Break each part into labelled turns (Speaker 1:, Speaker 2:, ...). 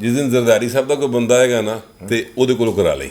Speaker 1: ਜਿਸ ਦਿਨ ਜ਼ਰਦਾਰੀ ਸਾਹਿਬ ਦਾ ਕੋਈ ਬੰਦਾ ਆਏਗਾ ਨਾ ਤੇ ਉਹਦੇ ਕੋਲੋਂ ਕਰਾ ਲਈ,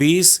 Speaker 2: 20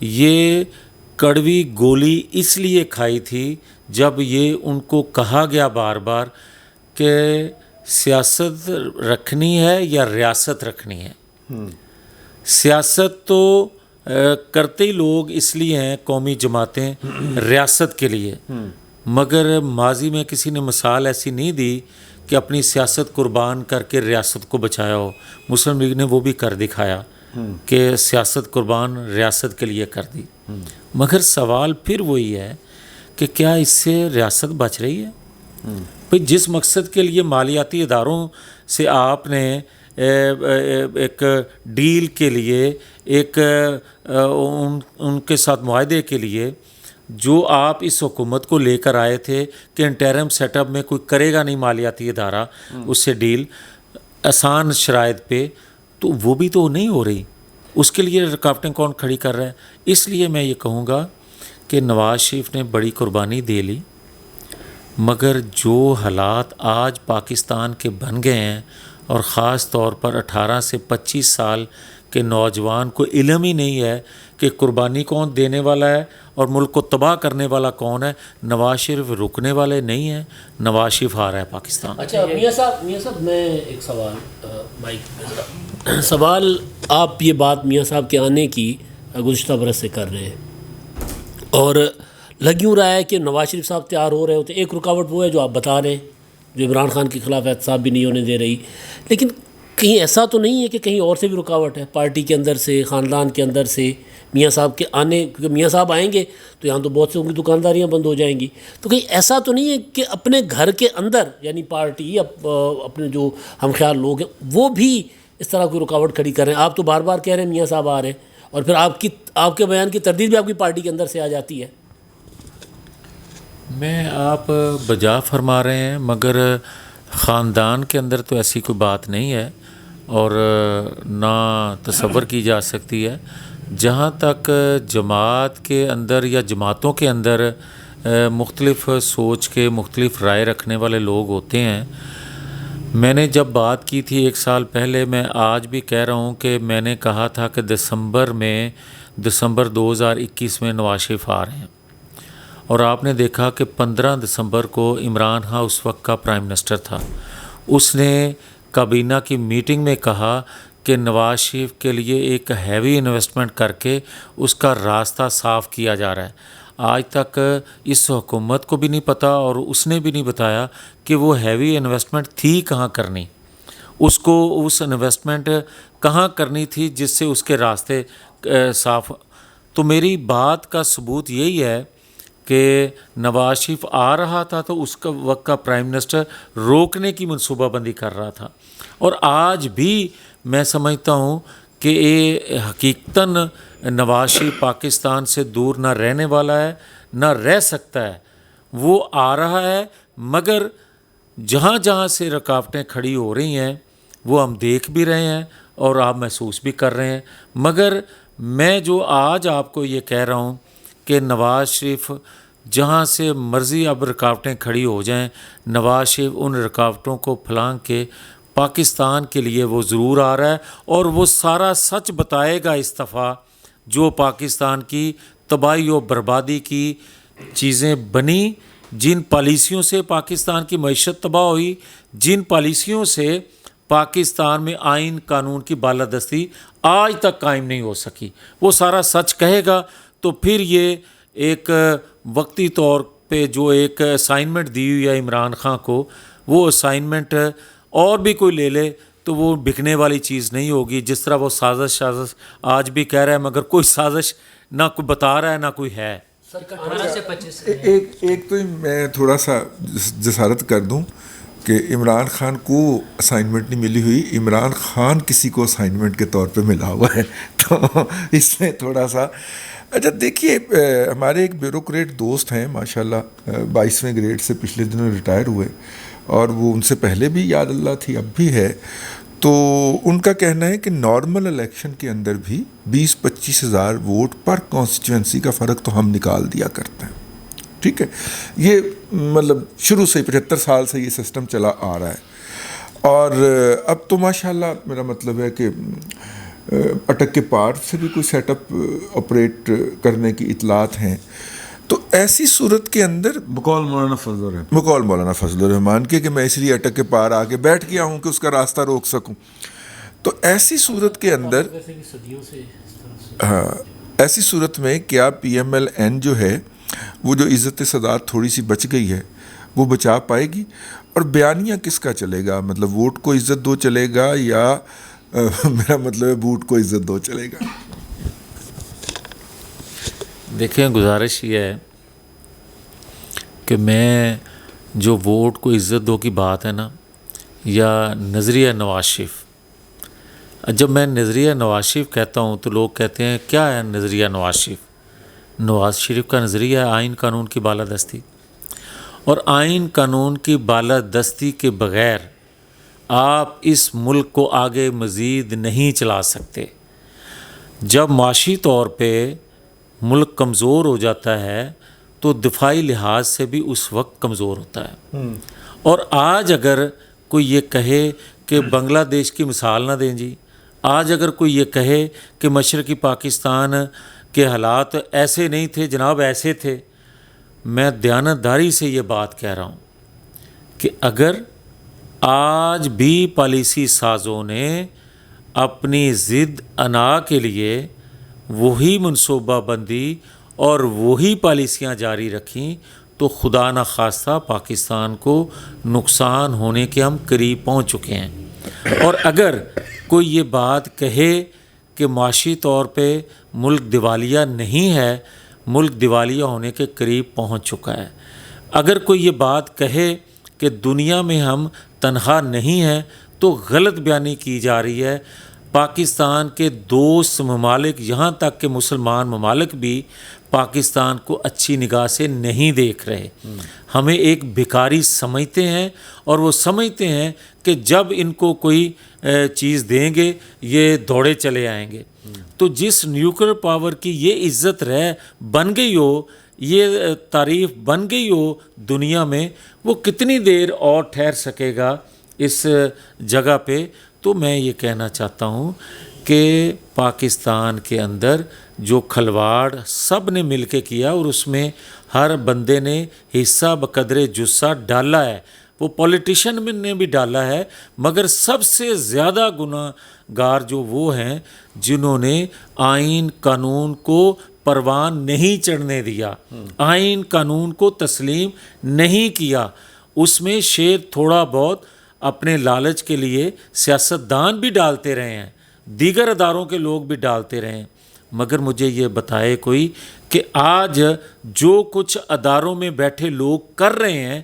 Speaker 2: یہ کڑوی گولی اس لیے کھائی تھی جب یہ ان کو کہا گیا بار بار کہ سیاست رکھنی ہے یا ریاست رکھنی ہے. سیاست تو کرتے ہی لوگ اس لیے ہیں قومی جماعتیں ریاست کے لیے، مگر ماضی میں کسی نے مثال ایسی نہیں دی کہ اپنی سیاست قربان کر کے ریاست کو بچایا ہو. مسلم لیگ نے وہ بھی کر دکھایا کہ سیاست قربان ریاست کے لیے کر دی. مگر سوال پھر وہی ہے کہ کیا اس سے ریاست بچ رہی ہے؟ بھئی جس مقصد کے لیے مالیاتی اداروں سے آپ نے ایک ڈیل کے لیے ایک ان کے ساتھ معاہدے کے لیے جو آپ اس حکومت کو لے کر آئے تھے کہ انٹرم سیٹ اپ میں کوئی کرے گا نہیں مالیاتی ادارہ اس سے ڈیل آسان شرائط پہ، تو وہ بھی تو نہیں ہو رہی. اس کے لیے رکاوٹیں کون کھڑی کر رہا ہے؟ اس لیے میں یہ کہوں گا کہ نواز شریف نے بڑی قربانی دے لی، مگر جو حالات آج پاکستان کے بن گئے ہیں اور خاص طور پر 18 سے 25 سال کے نوجوان کو علم ہی نہیں ہے کہ قربانی کون دینے والا ہے اور ملک کو تباہ کرنے والا کون ہے. نواز شریف رکنے والے نہیں ہیں، نواز شریف ہارا ہے پاکستان.
Speaker 3: اچھا میاں صاحب میں ایک سوال آپ یہ بات میاں صاحب کے آنے کی گزشتہ برس سے کر رہے ہیں اور لگ یوں رہا ہے کہ نواز شریف صاحب تیار ہو رہے ہوتے. ایک رکاوٹ وہ ہے جو آپ بتا رہے ہیں جو عمران خان کے خلاف احتساب بھی نہیں ہونے دے رہی، لیکن کہیں ایسا تو نہیں ہے کہ کہیں اور سے بھی رکاوٹ ہے پارٹی کے اندر سے، خاندان کے اندر سے؟ میاں صاحب کے آنے، کیونکہ میاں صاحب آئیں گے تو یہاں تو بہت سے ان کی دکانداریاں بند ہو جائیں گی، تو کہیں ایسا تو نہیں ہے کہ اپنے گھر کے اندر یعنی پارٹی اپنے جو ہم خیال لوگ ہیں وہ بھی اس طرح کوئی رکاوٹ کھڑی کر رہے ہیں؟ آپ تو بار بار کہہ رہے ہیں میاں صاحب آ رہے ہیں اور پھر آپ کے بیان کی تردید بھی آپ کی پارٹی کے اندر سے آ جاتی ہے.
Speaker 2: میں آپ بجا فرما رہے ہیں، مگر خاندان کے اندر تو ایسی کوئی بات نہیں ہے اور نہ تصور کی جا سکتی ہے. جہاں تک جماعت کے اندر یا جماعتوں کے اندر مختلف سوچ کے مختلف رائے رکھنے والے لوگ ہوتے ہیں، میں نے جب بات کی تھی 1 سال پہلے، میں آج بھی کہہ رہا ہوں کہ میں نے کہا تھا کہ دسمبر 2021 میں نواز شریف آ رہے ہیں، اور آپ نے دیکھا کہ 15 دسمبر کو عمران خان اس وقت کا پرائم منسٹر تھا. اس نے کابینہ کی میٹنگ میں کہا کہ نواز شریف کے لیے ایک ہیوی انویسٹمنٹ کر کے اس کا راستہ صاف کیا جا رہا ہے. آج تک اس حکومت کو بھی نہیں پتہ اور اس نے بھی نہیں بتایا کہ وہ ہیوی انویسٹمنٹ تھی کہاں کرنی، اس کو اس انویسٹمنٹ کہاں کرنی تھی جس سے اس کے راستے صاف. تو میری بات کا ثبوت یہی ہے کہ نواز شریف آ رہا تھا تو اس کا وقت کا پرائم منسٹر روکنے کی منصوبہ بندی کر رہا تھا، اور آج بھی میں سمجھتا ہوں کہ یہ حقیقتاً نواز شریف پاکستان سے دور نہ رہنے والا ہے نہ رہ سکتا ہے. وہ آ رہا ہے، مگر جہاں جہاں سے رکاوٹیں کھڑی ہو رہی ہیں وہ ہم دیکھ بھی رہے ہیں اور آپ محسوس بھی کر رہے ہیں. مگر میں جو آج آپ کو یہ کہہ رہا ہوں کہ نواز شریف جہاں سے مرضی اب رکاوٹیں کھڑی ہو جائیں، نواز شریف ان رکاوٹوں کو پھلانگ کے پاکستان کے لیے وہ ضرور آ رہا ہے، اور وہ سارا سچ بتائے گا اس دفعہ جو پاکستان کی تباہی و بربادی کی چیزیں بنی، جن پالیسیوں سے پاکستان کی معیشت تباہ ہوئی، جن پالیسیوں سے پاکستان میں آئین قانون کی بالادستی آج تک قائم نہیں ہو سکی، وہ سارا سچ کہے گا. تو پھر یہ ایک وقتی طور پہ جو ایک اسائنمنٹ دی ہوئی ہے عمران خان کو، وہ اسائنمنٹ اور بھی کوئی لے لے تو وہ بکنے والی چیز نہیں ہوگی. جس طرح وہ سازش آج بھی کہہ رہا ہے، مگر کوئی سازش نہ کوئی بتا رہا ہے نہ کوئی ہے.
Speaker 4: ایک تو میں تھوڑا سا جسارت کر دوں کہ عمران خان کو اسائنمنٹ نہیں ملی ہوئی، عمران خان کسی کو اسائنمنٹ کے طور پہ ملا ہوا ہے، تو اس میں تھوڑا سا. اچھا دیکھیے، ہمارے ایک بیوروکریٹ دوست ہیں ماشاءاللہ، 22ویں گریڈ سے پچھلے دنوں ریٹائر ہوئے، اور وہ ان سے پہلے بھی یاد اللہ تھی، اب بھی ہے. تو ان کا کہنا ہے کہ نارمل الیکشن کے اندر بھی 20-25 ہزار ووٹ پر کانسٹیچوئنسی کا فرق تو ہم نکال دیا کرتے ہیں. ٹھیک ہے، یہ مطلب شروع سے 75 سال سے یہ سسٹم چلا آ رہا ہے. اور اب تو ماشاءاللہ میرا مطلب ہے کہ اٹک کے پار سے بھی کوئی سیٹ اپ آپریٹ کرنے کی اطلاعات ہیں. تو ایسی صورت کے اندر
Speaker 5: بقول
Speaker 4: مولانا فضل الرحمان کے کہ میں اس لیے اٹک کے پار آ کے بیٹھ گیا ہوں کہ اس کا راستہ روک سکوں. تو ایسی صورت کے اندر ہاں ایسی صورت میں کیا پی ایم ایل این جو ہے وہ جو عزت صدارت تھوڑی سی بچ گئی ہے وہ بچا پائے گی؟ اور بیانیہ کس کا چلے گا؟ مطلب ووٹ کو عزت دو چلے گا یا میرا مطلب ہے بوٹ کو عزت دو چلے گا؟
Speaker 2: دیکھیں گزارش یہ ہے کہ میں جو ووٹ کو عزت دو کی بات ہے نا یا نظریہ نواز شریف، جب میں نظریہ نواز شریف کہتا ہوں تو لوگ کہتے ہیں کیا ہے نظریہ نواز شریف؟ نواز شریف کا نظریہ ہے آئین قانون کی بالادستی، اور آئین قانون کی بالادستی کے بغیر آپ اس ملک کو آگے مزید نہیں چلا سکتے. جب معاشی طور پہ ملک کمزور ہو جاتا ہے تو دفاعی لحاظ سے بھی اس وقت کمزور ہوتا ہے. اور آج اگر کوئی یہ کہے کہ بنگلہ دیش کی مثال نہ دیں جی، آج اگر کوئی یہ کہے کہ مشرقی پاکستان کے حالات ایسے نہیں تھے جناب، ایسے تھے، میں دیانتداری سے یہ بات کہہ رہا ہوں کہ اگر آج بھی پالیسی سازوں نے اپنی ضد انا کے لیے وہی منصوبہ بندی اور وہی پالیسیاں جاری رکھیں تو خدا نخواستہ پاکستان کو نقصان ہونے کے ہم قریب پہنچ چکے ہیں. اور اگر کوئی یہ بات کہے کہ معاشی طور پہ ملک دیوالیہ نہیں ہے، ملک دیوالیہ ہونے کے قریب پہنچ چکا ہے. اگر کوئی یہ بات کہے کہ دنیا میں ہم تنہا نہیں ہیں تو غلط بیانی کی جا رہی ہے. پاکستان کے دوست ممالک یہاں تک کہ مسلمان ممالک بھی پاکستان کو اچھی نگاہ سے نہیں دیکھ رہے، ہمیں ایک بھکاری سمجھتے ہیں، اور وہ سمجھتے ہیں کہ جب ان کو کوئی چیز دیں گے یہ دوڑے چلے آئیں گے. تو جس نیوکلیر پاور کی یہ عزت بن گئی ہو، یہ تعریف بن گئی ہو دنیا میں، وہ کتنی دیر اور ٹھہر سکے گا اس جگہ پہ؟ تو میں یہ کہنا چاہتا ہوں کہ پاکستان کے اندر جو کھلواڑ سب نے مل کے کیا اور اس میں ہر بندے نے حصہ بقدر جثہ ڈالا ہے، وہ پولیٹیشین نے بھی ڈالا ہے، مگر سب سے زیادہ گناہ گار جو وہ ہیں جنہوں نے آئین قانون کو پروان نہیں چڑھنے دیا، آئین قانون کو تسلیم نہیں کیا. اس میں شیر تھوڑا بہت اپنے لالچ کے لیے سیاستدان بھی ڈالتے رہے ہیں، دیگر اداروں کے لوگ بھی ڈالتے رہے ہیں، مگر مجھے یہ بتائے کوئی کہ آج جو کچھ اداروں میں بیٹھے لوگ کر رہے ہیں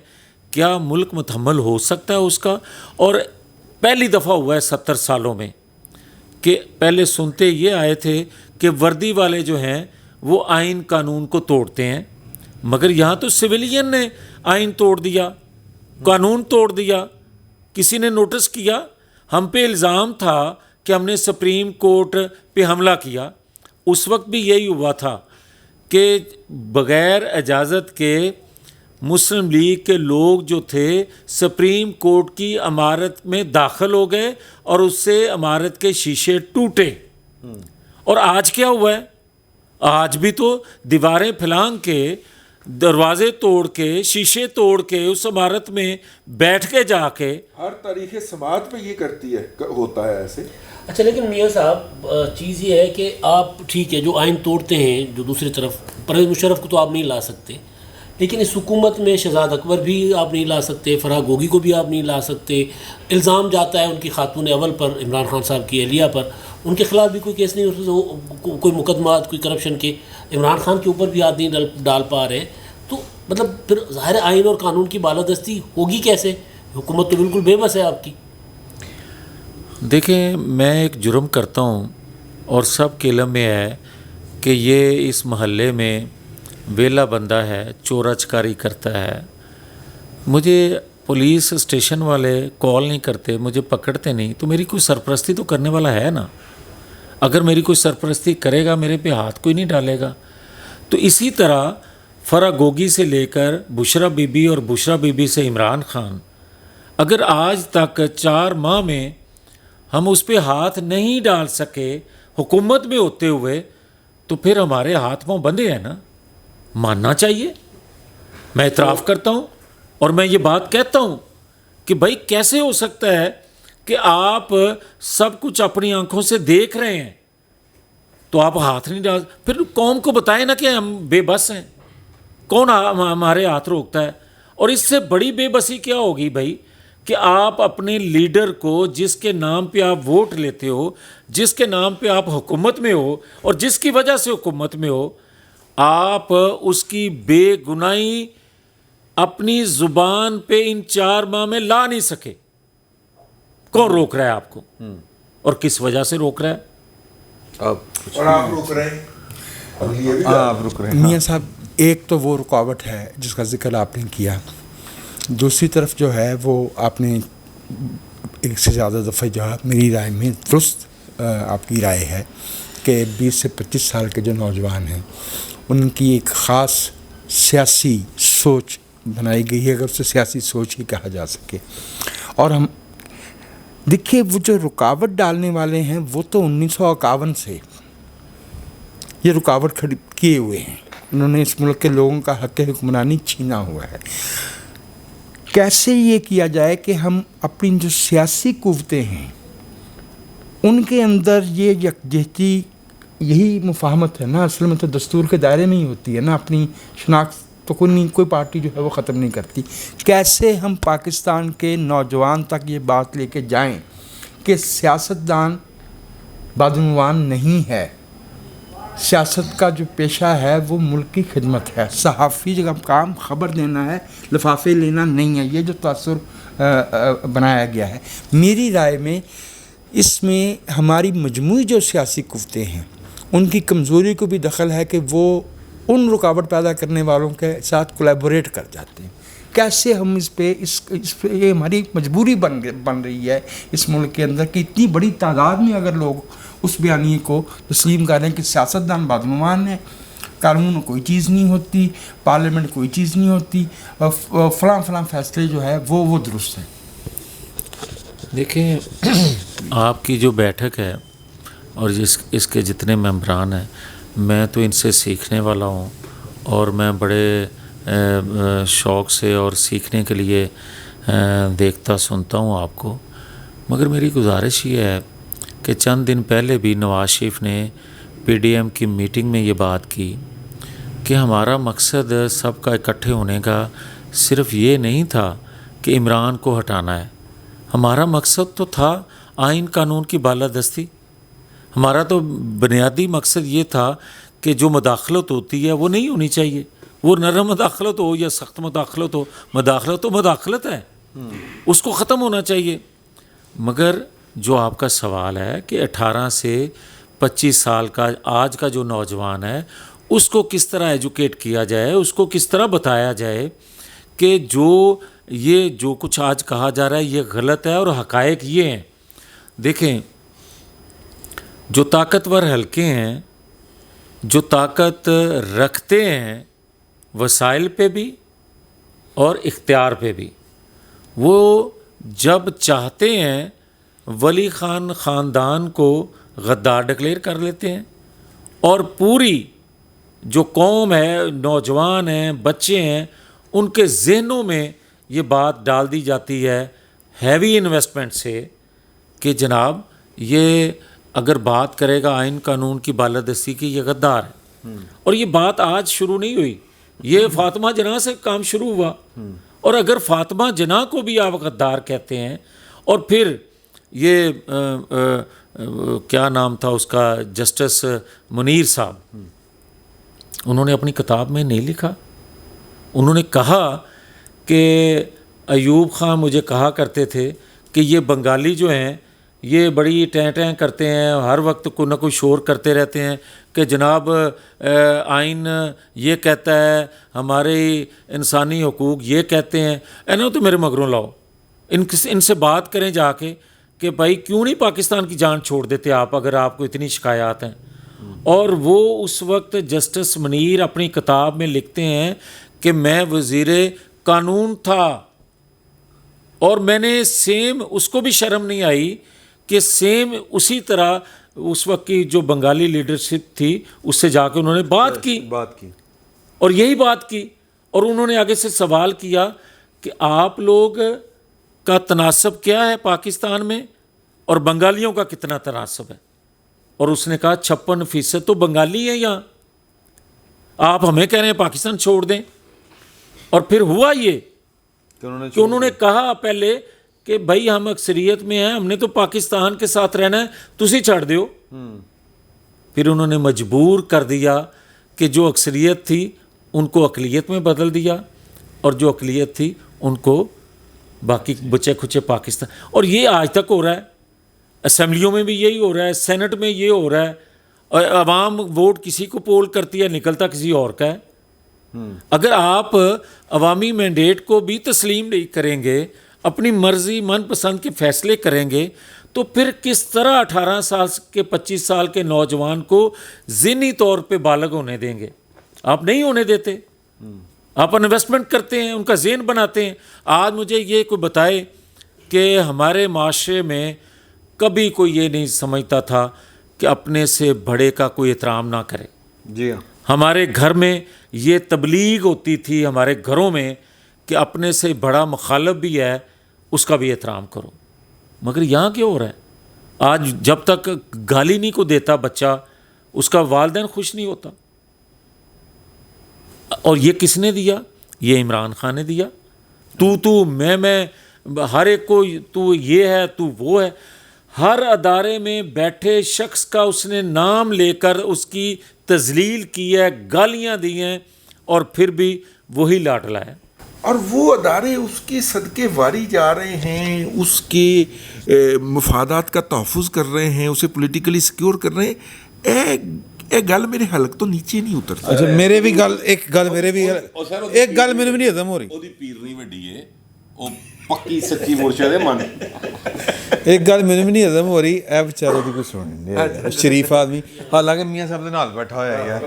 Speaker 2: کیا ملک متحمل ہو سکتا ہے اس کا؟ اور پہلی دفعہ ہوا ہے 70 سالوں میں کہ پہلے سنتے یہ آئے تھے کہ وردی والے جو ہیں وہ آئین قانون کو توڑتے ہیں، مگر یہاں تو سویلین نے آئین توڑ دیا، قانون توڑ دیا. کسی نے نوٹس کیا؟ ہم پہ الزام تھا کہ ہم نے سپریم کورٹ پہ حملہ کیا، اس وقت بھی یہی ہوا تھا کہ بغیر اجازت کے مسلم لیگ کے لوگ جو تھے سپریم کورٹ کی عمارت میں داخل ہو گئے اور اس سے عمارت کے شیشے ٹوٹے. اور آج کیا ہوا ہے؟ آج بھی تو دیواریں پھلانگ کے، دروازے توڑ کے، شیشے توڑ کے اس عمارت میں بیٹھ کے جا کے
Speaker 4: ہر تاریخ سماعت پہ یہ کرتی ہے، ہوتا ہے ایسے.
Speaker 3: اچھا لیکن میاں صاحب چیز یہ ہے کہ آپ ٹھیک ہے جو آئین توڑتے ہیں، جو دوسری طرف پرویز مشرف کو تو آپ نہیں لا سکتے، لیکن اس حکومت میں شہزاد اکبر بھی آپ نہیں لا سکتے، فرح گوگی کو بھی آپ نہیں لا سکتے. الزام جاتا ہے ان کی خاتون اول پر، عمران خان صاحب کی اہلیہ پر، ان کے خلاف بھی کوئی کیس نہیں، کوئی مقدمات کوئی کرپشن کے، عمران خان کے اوپر بھی آپ نہیں ڈال پا رہے. تو مطلب پھر ظاہر آئین اور قانون کی بالادستی ہوگی کیسے؟ حکومت تو بالکل بے بس ہے آپ کی.
Speaker 2: دیکھیں میں ایک جرم کرتا ہوں اور سب کے علم میں ہے کہ یہ اس محلے میں ویلا بندہ ہے، چورا چکاری کرتا ہے. مجھے پولیس اسٹیشن والے کال نہیں کرتے، مجھے پکڑتے نہیں، تو میری کوئی سرپرستی تو کرنے والا ہے نا. اگر میری کوئی سرپرستی کرے گا میرے پہ ہاتھ کوئی نہیں ڈالے گا. تو اسی طرح فرح گوگی سے لے کر بشرا بی بی اور بشرا بی بی سے عمران خان، اگر آج تک 4 ماہ میں ہم اس پہ ہاتھ نہیں ڈال سکے حکومت میں ہوتے ہوئے, تو پھر ہمارے ہاتھ پاؤں بندھے ہیں نا, ماننا چاہیے. میں اعتراف کرتا ہوں اور میں یہ بات کہتا ہوں کہ بھائی کیسے ہو سکتا ہے کہ آپ سب کچھ اپنی آنکھوں سے دیکھ رہے ہیں تو آپ ہاتھ نہیں ڈال, پھر قوم کو بتائیں نا کہ ہم بے بس ہیں, کون ہمارے ہاتھ روکتا ہے. اور اس سے بڑی بے بسی کیا ہوگی بھائی کہ آپ اپنے لیڈر کو, جس کے نام پہ آپ ووٹ لیتے ہو, جس کے نام پہ آپ حکومت میں ہو اور جس کی وجہ سے حکومت میں ہو, آپ اس کی بے گناہی اپنی زبان پہ ان 4 ماہ میں لا نہیں سکے. کون روک رہا ہے آپ کو اور کس وجہ سے روک رہا ہے؟
Speaker 4: اور آپ روک رہے ہیں.
Speaker 5: آپ رک رہے ہیں.
Speaker 6: میاں صاحب ایک تو وہ رکاوٹ ہے جس کا ذکر آپ نے کیا, دوسری طرف جو ہے وہ آپ نے ایک سے زیادہ دفعہ جو ہے میری رائے میں درست آپ کی رائے ہے کہ 20 سے 25 سال کے جو نوجوان ہیں ان کی ایک خاص سیاسی سوچ بنائی گئی ہے, اگر اسے سیاسی سوچ ہی کہا جا سکے. اور ہم دیکھیے وہ جو رکاوٹ ڈالنے والے ہیں وہ تو 1951 سے یہ رکاوٹ کھڑی کیے ہوئے ہیں, انہوں نے اس ملک کے لوگوں کا حق حکمرانی چھینا ہوا ہے. کیسے یہ کیا جائے کہ ہم اپنی جو سیاسی قوتیں ہیں ان کے اندر یہ یکجہتی, یہی مفاہمت ہے نا, اصل میں تو دستور کے دائرے میں ہی ہوتی ہے نا, اپنی شناخت تو کوئی پارٹی جو ہے وہ ختم نہیں کرتی. کیسے ہم پاکستان کے نوجوان تک یہ بات لے کے جائیں کہ سیاستدان بادعنوان نہیں ہے, سیاست کا جو پیشہ ہے وہ ملک کی خدمت ہے, صحافی کا کام خبر دینا ہے, لفافے لینا نہیں ہے. یہ جو تاثر بنایا گیا ہے, میری رائے میں اس میں ہماری مجموعی جو سیاسی قوتیں ہیں ان کی کمزوری کو بھی دخل ہے کہ وہ ان رکاوٹ پیدا کرنے والوں کے ساتھ کولیبوریٹ کر جاتے ہیں. کیسے ہم اس پہ یہ ہماری مجبوری بن رہی ہے اس ملک کے اندر کہ اتنی بڑی تعداد میں اگر لوگ اس بیانیے کو تسلیم کر رہے ہیں کہ سیاستدان بادعنوان ہیں, قانون کوئی چیز نہیں ہوتی, پارلیمنٹ کوئی چیز نہیں ہوتی, فلاں فیصلے جو ہے وہ درست ہیں.
Speaker 2: دیکھیں آپ کی جو بیٹھک ہے اور اس کے جتنے ممبران ہیں, میں تو ان سے سیکھنے والا ہوں اور میں بڑے شوق سے اور سیکھنے کے لیے دیکھتا سنتا ہوں آپ کو. مگر میری گزارش یہ ہے کہ چند دن پہلے بھی نواز شریف نے پی ڈی ایم کی میٹنگ میں یہ بات کی کہ ہمارا مقصد سب کا اکٹھے ہونے کا صرف یہ نہیں تھا کہ عمران کو ہٹانا ہے, ہمارا مقصد تو تھا آئین قانون کی بالادستی. ہمارا تو بنیادی مقصد یہ تھا کہ جو مداخلت ہوتی ہے وہ نہیں ہونی چاہیے, وہ نرم مداخلت ہو یا سخت مداخلت ہو, مداخلت تو مداخلت ہے, اس کو ختم ہونا چاہیے. مگر جو آپ کا سوال ہے کہ 18 سے 25 سال کا آج کا جو نوجوان ہے اس کو کس طرح ایجوکیٹ کیا جائے, اس کو کس طرح بتایا جائے کہ جو کچھ آج کہا جا رہا ہے یہ غلط ہے اور حقائق یہ ہیں. دیکھیں جو طاقتور حلقے ہیں, جو طاقت رکھتے ہیں وسائل پہ بھی اور اختیار پہ بھی, وہ جب چاہتے ہیں ولی خان خاندان کو غدار ڈکلیئر کر لیتے ہیں, اور پوری جو قوم ہے, نوجوان ہیں, بچے ہیں, ان کے ذہنوں میں یہ بات ڈال دی جاتی ہے ہیوی انویسٹمنٹ سے کہ جناب یہ اگر بات کرے گا آئین قانون کی بالادستی کی یہ غدار ہے. اور یہ بات آج شروع نہیں ہوئی, یہ فاطمہ جناح سے کام شروع ہوا. اور اگر فاطمہ جناح کو بھی آپ غدار کہتے ہیں, اور پھر یہ کیا نام تھا اس کا, جسٹس منیر صاحب, انہوں نے اپنی کتاب میں نہیں لکھا, انہوں نے کہا کہ ایوب خان مجھے کہا کرتے تھے کہ یہ بنگالی جو ہیں یہ بڑی ٹیں کرتے ہیں, ہر وقت کوئی نہ کوئی شور کرتے رہتے ہیں کہ جناب آئین یہ کہتا ہے, ہمارے انسانی حقوق یہ کہتے ہیں. انہوں تو میرے مگروں لاؤ, ان سے بات کریں جا کے کہ بھائی کیوں نہیں پاکستان کی جان چھوڑ دیتے آپ اگر آپ کو اتنی شکایات ہیں. اور وہ اس وقت جسٹس منیر اپنی کتاب میں لکھتے ہیں کہ میں وزیر قانون تھا اور میں نے سیم, اس کو بھی شرم نہیں آئی کہ سیم اسی طرح اس وقت کی جو بنگالی لیڈرشپ تھی اس سے جا کے انہوں نے بات کی اور یہی بات کی, اور انہوں نے آگے سے سوال کیا کہ آپ لوگ کا تناسب کیا ہے پاکستان میں اور بنگالیوں کا کتنا تناسب ہے, اور اس نے کہا 56% تو بنگالی ہیں یہاں, آپ ہمیں کہہ رہے ہیں پاکستان چھوڑ دیں. اور پھر ہوا یہ کہ انہوں نے کہا پہلے کہ بھائی ہم اکثریت میں ہیں, ہم نے تو پاکستان کے ساتھ رہنا ہے, تسی چھڑ دیو. پھر انہوں نے مجبور کر دیا کہ جو اکثریت تھی ان کو اقلیت میں بدل دیا, اور جو اقلیت تھی ان کو باقی بچے کھچے پاکستان. اور یہ آج تک ہو رہا ہے, اسمبلیوں میں بھی یہی ہو رہا ہے, سینٹ میں یہ ہو رہا ہے, اور عوام ووٹ کسی کو پول کرتی ہے, نکلتا کسی اور کا ہے. اگر آپ عوامی مینڈیٹ کو بھی تسلیم نہیں کریں گے, اپنی مرضی من پسند کے فیصلے کریں گے, تو پھر کس طرح 18 سال کے 25 سال کے نوجوان کو ذہنی طور پہ بالغ ہونے دیں گے؟ آپ نہیں ہونے دیتے. آپ انویسٹمنٹ کرتے ہیں, ان کا ذہن بناتے ہیں. آج مجھے یہ کوئی بتائے کہ ہمارے معاشرے میں کبھی کوئی یہ نہیں سمجھتا تھا کہ اپنے سے بڑے کا کوئی احترام نہ کرے.
Speaker 5: جی ہاں,
Speaker 2: ہمارے گھر میں یہ تبلیغ ہوتی تھی, ہمارے گھروں میں, کہ اپنے سے بڑا مخالف بھی ہے اس کا بھی احترام کرو. مگر یہاں کیا ہو رہا ہے؟ آج جب تک گالی نہیں کو دیتا بچہ, اس کا والدین خوش نہیں ہوتا. اور یہ کس نے دیا؟ یہ عمران خان نے دیا. تو میں ہر ایک کو تو یہ ہے تو وہ ہے. ہر ادارے میں بیٹھے شخص کا اس نے نام لے کر اس کی تذلیل کی ہے, گالیاں دی ہیں, اور پھر بھی وہی لاٹ لایا.
Speaker 4: اور وہ ادارے اس کے صدقے واری جا رہے ہیں, اس کے مفادات کا تحفظ کر رہے ہیں, اسے پولیٹیکلی سیکیور کر رہے ہیں. اے گل میرے حلق تو نیچے نہیں اترتا.
Speaker 5: اچھا میرے بھی گل ایک گل میرے بھی ایک گل میرے بھی نہیں ہضم ہو رہی.
Speaker 1: ਉਹਦੀ ਪੀਰਨੀ ਵੱਡੀ ਹੈ, ਉਹ ਪੱਕੀ ਸੱਚੀ ਮੁਰਸ਼ਦ ਹੈ ਮਨ.
Speaker 5: ایک گل میرے بھی نہیں ہضم ہو رہی. اے بیچارے دی کوئی سن نہیں, شریف آدمی, حالانکہ میاں صاحب دے نال بیٹھا ہوا ہے یار.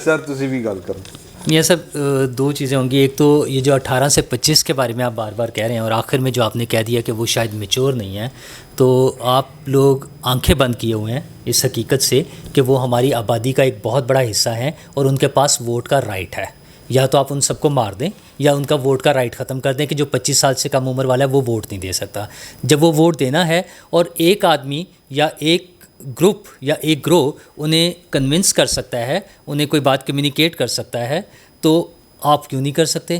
Speaker 5: سر تسی بھی گل کرو.
Speaker 7: میاں صاحب دو چیزیں ہوں گی. ایک تو یہ جو 18 سے 25 کے بارے میں آپ بار بار کہہ رہے ہیں, اور آخر میں جو آپ نے کہہ دیا کہ وہ شاید میچور نہیں ہیں, تو آپ لوگ آنکھیں بند کیے ہوئے ہیں اس حقیقت سے کہ وہ ہماری آبادی کا ایک بہت بڑا حصہ ہیں, اور ان کے پاس ووٹ کا رائٹ ہے. یا تو آپ ان سب کو مار دیں یا ان کا ووٹ کا رائٹ ختم کر دیں کہ جو 25 سال سے کم عمر والا ہے وہ ووٹ نہیں دے سکتا. جب وہ ووٹ دینا ہے اور ایک آدمی یا ایک گروپ یا ایک گروہ انہیں کنونس کر سکتا ہے, انہیں کوئی بات کمیونیکیٹ کر سکتا ہے, تو آپ کیوں نہیں کر سکتے؟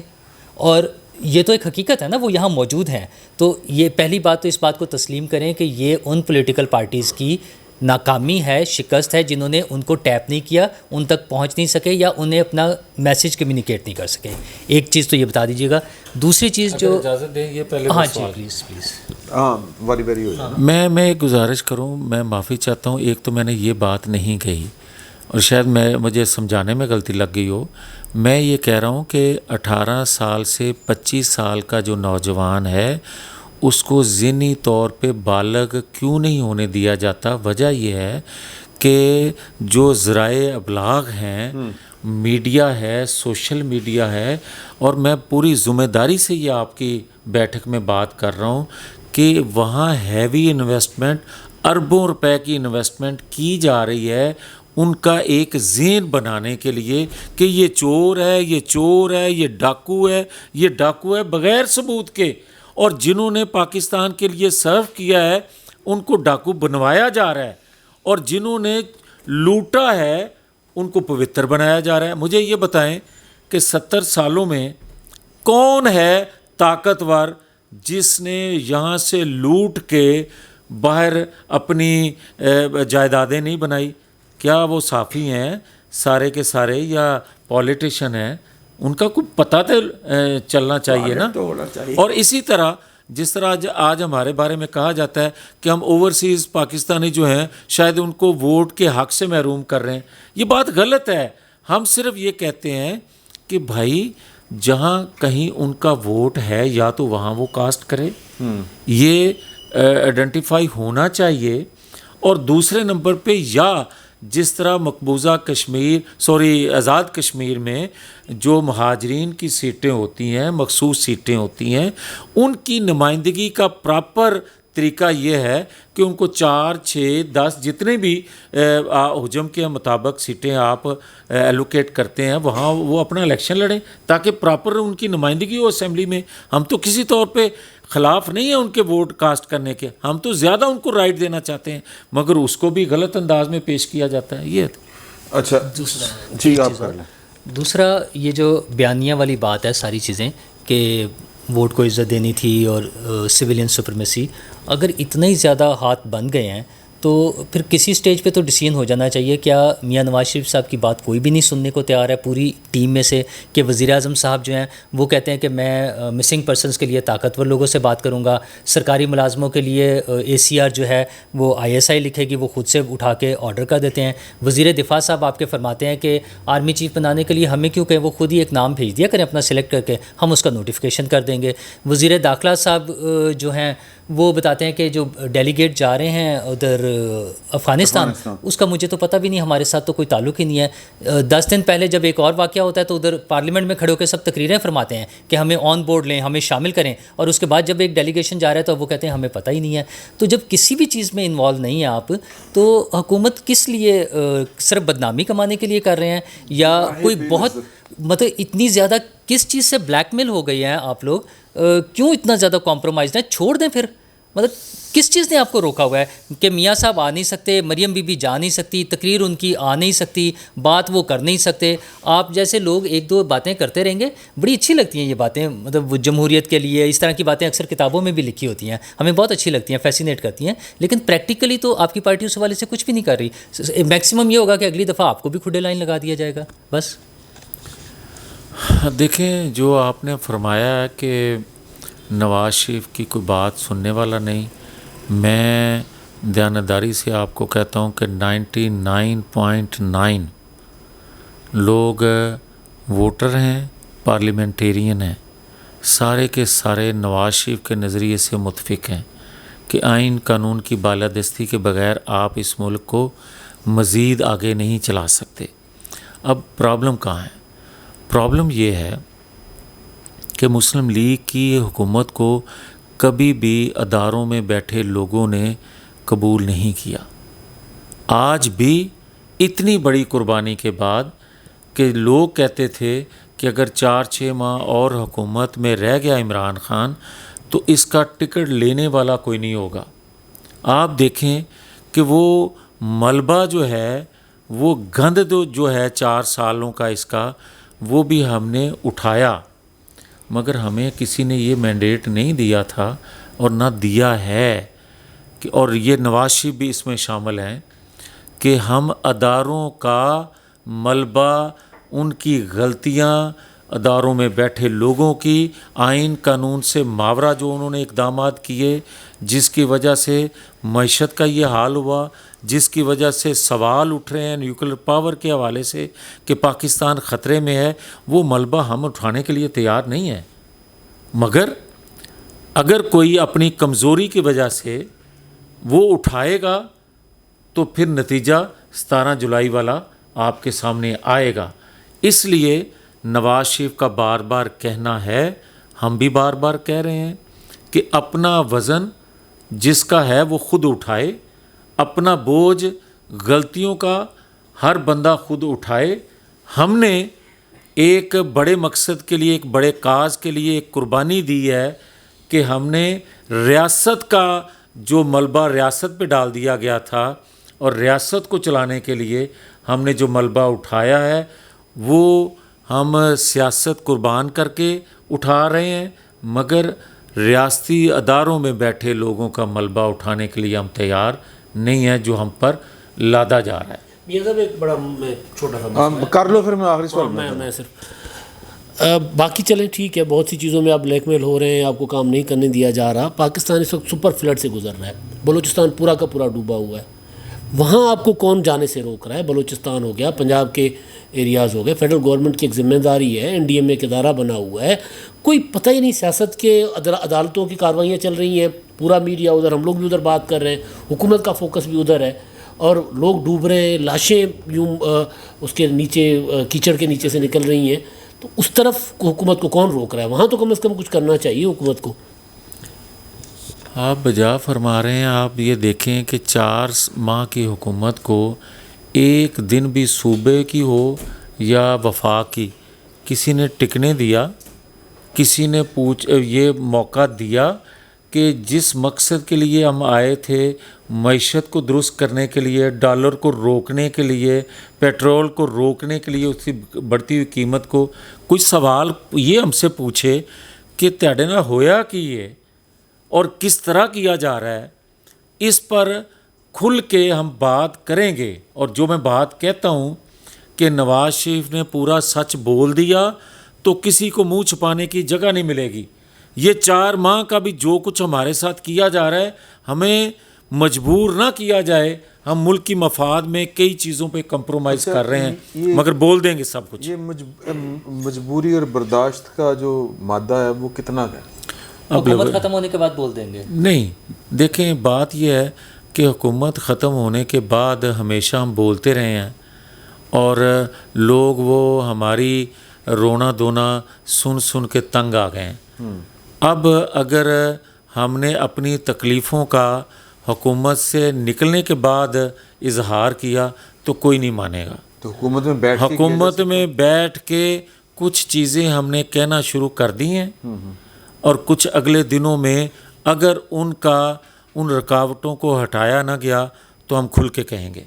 Speaker 7: اور یہ تو ایک حقیقت ہے نا, وہ یہاں موجود ہیں. تو یہ پہلی بات تو اس بات کو تسلیم کریں کہ یہ ان پولیٹیکل پارٹیز کی ناکامی ہے, شکست ہے, جنہوں نے ان کو ٹیپ نہیں کیا, ان تک پہنچ نہیں سکے, یا انہیں اپنا میسج کمیونیکیٹ نہیں کر سکے. ایک چیز تو یہ بتا دیجیے گا. دوسری چیز جو
Speaker 2: اجازت دیں, یہ پہلے
Speaker 7: ہاں جی پلیز.
Speaker 5: ہاں باری باری ہو جائے.
Speaker 2: میں ایک گزارش کروں, میں معافی چاہتا ہوں. ایک تو میں نے یہ بات نہیں کہی, اور شاید مجھے سمجھانے میں غلطی لگ گئی ہو. میں یہ کہہ رہا ہوں کہ 18 سال سے 25 سال کا جو نوجوان ہے اس کو ذہنی طور پہ بالغ کیوں نہیں ہونے دیا جاتا؟ وجہ یہ ہے کہ جو ذرائع ابلاغ ہیں, میڈیا ہے, سوشل میڈیا ہے, اور میں پوری ذمہ داری سے یہ آپ کی بیٹھک میں بات کر رہا ہوں کہ وہاں ہیوی انویسٹمنٹ, اربوں روپے کی انویسٹمنٹ کی جا رہی ہے ان کا ایک ذہن بنانے کے لیے کہ یہ چور ہے, یہ چور ہے, یہ ڈاکو ہے, یہ ڈاکو ہے, بغیر ثبوت کے. اور جنہوں نے پاکستان کے لیے سرو کیا ہے ان کو ڈاکو بنوایا جا رہا ہے, اور جنہوں نے لوٹا ہے ان کو پوتر بنایا جا رہا ہے. مجھے یہ بتائیں کہ 70 سالوں میں کون ہے طاقتور جس نے یہاں سے لوٹ کے باہر اپنی جائیدادیں نہیں بنائی؟ کیا وہ صحافی ہیں سارے کے سارے یا پولیٹیشین ہیں؟ ان کا کوئی پتہ تو چلنا چاہیے نا. اور اسی طرح جس طرح آج ہمارے بارے میں کہا جاتا ہے کہ ہم اوورسیز پاکستانی جو ہیں شاید ان کو ووٹ کے حق سے محروم کر رہے ہیں, یہ بات غلط ہے. ہم صرف یہ کہتے ہیں کہ بھائی جہاں کہیں ان کا ووٹ ہے یا تو وہاں وہ کاسٹ کرے, یہ آئیڈینٹیفائی ہونا چاہیے. اور دوسرے نمبر پہ یا جس طرح مقبوضہ آزاد کشمیر میں جو مہاجرین کی سیٹیں ہوتی ہیں, مخصوص سیٹیں ہوتی ہیں, ان کی نمائندگی کا پراپر طریقہ یہ ہے کہ ان کو 4 6 10 جتنے بھی حجم کے مطابق سیٹیں آپ ایلوکیٹ کرتے ہیں وہاں وہ اپنا الیکشن لڑیں تاکہ پراپر ان کی نمائندگی ہو اسمبلی میں. ہم تو کسی طور پہ خلاف نہیں ہیں ان کے ووٹ کاسٹ کرنے کے, ہم تو زیادہ ان کو رائٹ دینا چاہتے ہیں, مگر اس کو بھی غلط انداز میں پیش کیا جاتا ہے. یہ
Speaker 5: اچھا جی آپ کر لیں.
Speaker 7: دوسرا یہ جو بیانیہ والی بات ہے ساری چیزیں کہ ووٹ کو عزت دینی تھی اور سویلین سپرمیسی, اگر اتنے ہی زیادہ ہاتھ بن گئے ہیں تو پھر کسی سٹیج پہ تو ڈیسیژن ہو جانا چاہیے. کیا میاں نواز شریف صاحب کی بات کوئی بھی نہیں سننے کو تیار ہے پوری ٹیم میں سے, کہ وزیر اعظم صاحب جو ہیں وہ کہتے ہیں کہ میں مسنگ پرسنس کے لیے طاقتور لوگوں سے بات کروں گا, سرکاری ملازموں کے لیے ACR جو ہے وہ ISI لکھے گی, وہ خود سے اٹھا کے آرڈر کر دیتے ہیں. وزیر دفاع صاحب آپ کے فرماتے ہیں کہ آرمی چیف بنانے کے لیے ہمیں کیوں کہیں, وہ خود ہی ایک نام بھیج دیا کریں اپنا سلیکٹ کر کے, ہم اس کا نوٹیفیکیشن کر دیں گے. وزیر داخلہ صاحب جو ہیں وہ بتاتے ہیں کہ جو ڈیلیگیٹ جا رہے ہیں ادھر افغانستان, اس کا مجھے تو پتہ بھی نہیں, ہمارے ساتھ تو کوئی تعلق ہی نہیں ہے. 10 دن پہلے جب ایک اور واقعہ ہوتا ہے تو ادھر پارلیمنٹ میں کھڑے ہو کے سب تقریریں فرماتے ہیں کہ ہمیں آن بورڈ لیں, ہمیں شامل کریں, اور اس کے بعد جب ایک ڈیلیگیشن جا رہا ہے تو وہ کہتے ہیں ہمیں پتہ ہی نہیں ہے. تو جب کسی بھی چیز میں انوالو نہیں ہیں آپ تو حکومت کس لیے, صرف بدنامی کمانے کے لیے کر رہے ہیں یا کوئی بہت مطلب اتنی زیادہ کس چیز سے بلیک میل ہو گئی ہیں آپ لوگ, کیوں اتنا زیادہ کمپرومائز ہیں, چھوڑ دیں پھر. مطلب کس چیز نے آپ کو روکا ہوا ہے کہ میاں صاحب آ نہیں سکتے, مریم بی بی جا نہیں سکتی, تقریر ان کی آ نہیں سکتی, بات وہ کر نہیں سکتے, آپ جیسے لوگ ایک دو باتیں کرتے رہیں گے, بڑی اچھی لگتی ہیں یہ باتیں, مطلب وہ جمہوریت کے لیے اس طرح کی باتیں اکثر کتابوں میں بھی لکھی ہوتی ہیں, ہمیں بہت اچھی لگتی ہیں, فیسینیٹ کرتی ہیں, لیکن پریکٹیکلی تو آپ کی پارٹی اس حوالے سے کچھ بھی نہیں کر رہی. میکسیمم یہ ہوگا کہ اگلی دفعہ آپ کو بھی کھڈے لائن لگا دیا جائے گا بس.
Speaker 2: دیکھیں جو آپ نے فرمایا ہے کہ نواز شریف کی کوئی بات سننے والا نہیں, میں دیانتداری سے آپ کو کہتا ہوں کہ 99.9 لوگ ووٹر ہیں, پارلیمنٹیرین ہیں, سارے کے سارے نواز شریف کے نظریے سے متفق ہیں کہ آئین قانون کی بالادستی کے بغیر آپ اس ملک کو مزید آگے نہیں چلا سکتے. اب پرابلم کہاں ہے؟ پرابلم یہ ہے کہ مسلم لیگ کی حکومت کو کبھی بھی اداروں میں بیٹھے لوگوں نے قبول نہیں کیا. آج بھی اتنی بڑی قربانی کے بعد کہ لوگ کہتے تھے کہ اگر 4-6 ماہ اور حکومت میں رہ گیا عمران خان تو اس کا ٹکٹ لینے والا کوئی نہیں ہوگا. آپ دیکھیں کہ وہ ملبہ جو ہے, وہ گند جو ہے 4 سالوں کا اس کا, وہ بھی ہم نے اٹھایا, مگر ہمیں کسی نے یہ مینڈیٹ نہیں دیا تھا اور نہ دیا ہے کہ, اور یہ نواز شریف بھی اس میں شامل ہیں, کہ ہم اداروں کا ملبہ, ان کی غلطیاں, اداروں میں بیٹھے لوگوں کی, آئین قانون سے ماورا جو انہوں نے اقدامات کیے جس کی وجہ سے معیشت کا یہ حال ہوا, جس کی وجہ سے سوال اٹھ رہے ہیں نیوکلیر پاور کے حوالے سے کہ پاکستان خطرے میں ہے, وہ ملبہ ہم اٹھانے کے لیے تیار نہیں ہیں. مگر اگر کوئی اپنی کمزوری کی وجہ سے وہ اٹھائے گا تو پھر نتیجہ 17 جولائی والا آپ کے سامنے آئے گا. اس لیے نواز شریف کا بار بار کہنا ہے, ہم بھی بار بار کہہ رہے ہیں کہ اپنا وزن جس کا ہے وہ خود اٹھائے, اپنا بوجھ غلطیوں کا ہر بندہ خود اٹھائے. ہم نے ایک بڑے مقصد کے لیے, ایک بڑے کاز کے لیے ایک قربانی دی ہے کہ ہم نے ریاست کا جو ملبہ ریاست پہ ڈال دیا گیا تھا, اور ریاست کو چلانے کے لیے ہم نے جو ملبہ اٹھایا ہے وہ ہم سیاست قربان کر کے اٹھا رہے ہیں, مگر ریاستی اداروں میں بیٹھے لوگوں کا ملبہ اٹھانے کے لیے ہم تیار نہیں ہیں جو ہم پر لادا جا رہا ہے.
Speaker 3: میاں صاحب ایک بڑا میں چھوٹا سا
Speaker 5: کر لو پھر میں آخری سوال
Speaker 3: میں صرف باقی چلیں ٹھیک ہے, بہت سی چیزوں میں آپ بلیک میل ہو رہے ہیں, آپ کو کام نہیں کرنے دیا جا رہا. پاکستان اس وقت سپر فلڈ سے گزر رہا ہے, بلوچستان پورا کا پورا ڈوبا ہوا ہے. وہاں آپ کو کون جانے سے روک رہا ہے؟ بلوچستان ہو گیا, پنجاب کے ایریاز ہو گئے, فیڈرل گورنمنٹ کی ایک ذمہ داری ہے, NDM ایک ادارہ بنا ہوا ہے, کوئی پتہ ہی نہیں. سیاست کے عدالتوں کی کارروائیاں چل رہی ہیں, پورا میڈیا ادھر, ہم لوگ بھی ادھر بات کر رہے ہیں, حکومت کا فوکس بھی ادھر ہے, اور لوگ ڈوب رہے ہیں, لاشیں یوں اس کے نیچے کیچڑ کے نیچے سے نکل رہی ہیں. تو اس طرف حکومت کو کون روک رہا ہے؟ وہاں تو کم از کم کچھ کرنا چاہیے حکومت کو.
Speaker 2: آپ بجا فرما رہے ہیں. آپ یہ دیکھیں کہ 4 ماہ کی حکومت کو ایک دن بھی صوبے کی ہو یا وفاق کی کسی نے ٹکنے دیا, کسی نے یہ موقع دیا کہ جس مقصد کے لیے ہم آئے تھے, معیشت کو درست کرنے کے لیے, ڈالر کو روکنے کے لیے, پیٹرول کو روکنے کے لیے, اس کی بڑھتی ہوئی قیمت کو, کچھ سوال یہ ہم سے پوچھے کہ تہاڈے نال ہویا کی ہے اور کس طرح کیا جا رہا ہے. اس پر کھل کے ہم بات کریں گے. اور جو میں بات کہتا ہوں کہ نواز شریف نے پورا سچ بول دیا تو کسی کو منہ چھپانے کی جگہ نہیں ملے گی. یہ 4 ماہ کا بھی جو کچھ ہمارے ساتھ کیا جا رہا ہے, ہمیں مجبور نہ کیا جائے. ہم ملک کی مفاد میں کئی چیزوں پہ کمپرومائز کر رہے ہیں, مگر بول دیں گے سب کچھ.
Speaker 5: یہ مجبوری اور برداشت کا جو مادہ ہے وہ کتنا ہے؟
Speaker 7: حکومت ختم ہونے کے بعد بول دیں گے.
Speaker 2: نہیں, دیکھیں بات یہ ہے کہ حکومت ختم ہونے کے بعد ہمیشہ ہم بولتے رہے ہیں اور لوگ وہ ہماری رونا دھونا سن سن کے تنگ آ گئے ہیں. اب اگر ہم نے اپنی تکلیفوں کا حکومت سے نکلنے کے بعد اظہار کیا تو کوئی نہیں مانے گا.
Speaker 5: تو حکومت میں
Speaker 2: بیٹھ کے کچھ چیزیں ہم نے کہنا شروع کر دی ہیں اور کچھ اگلے دنوں میں اگر ان رکاوٹوں کو ہٹایا نہ گیا تو ہم کھل کے کہیں گے.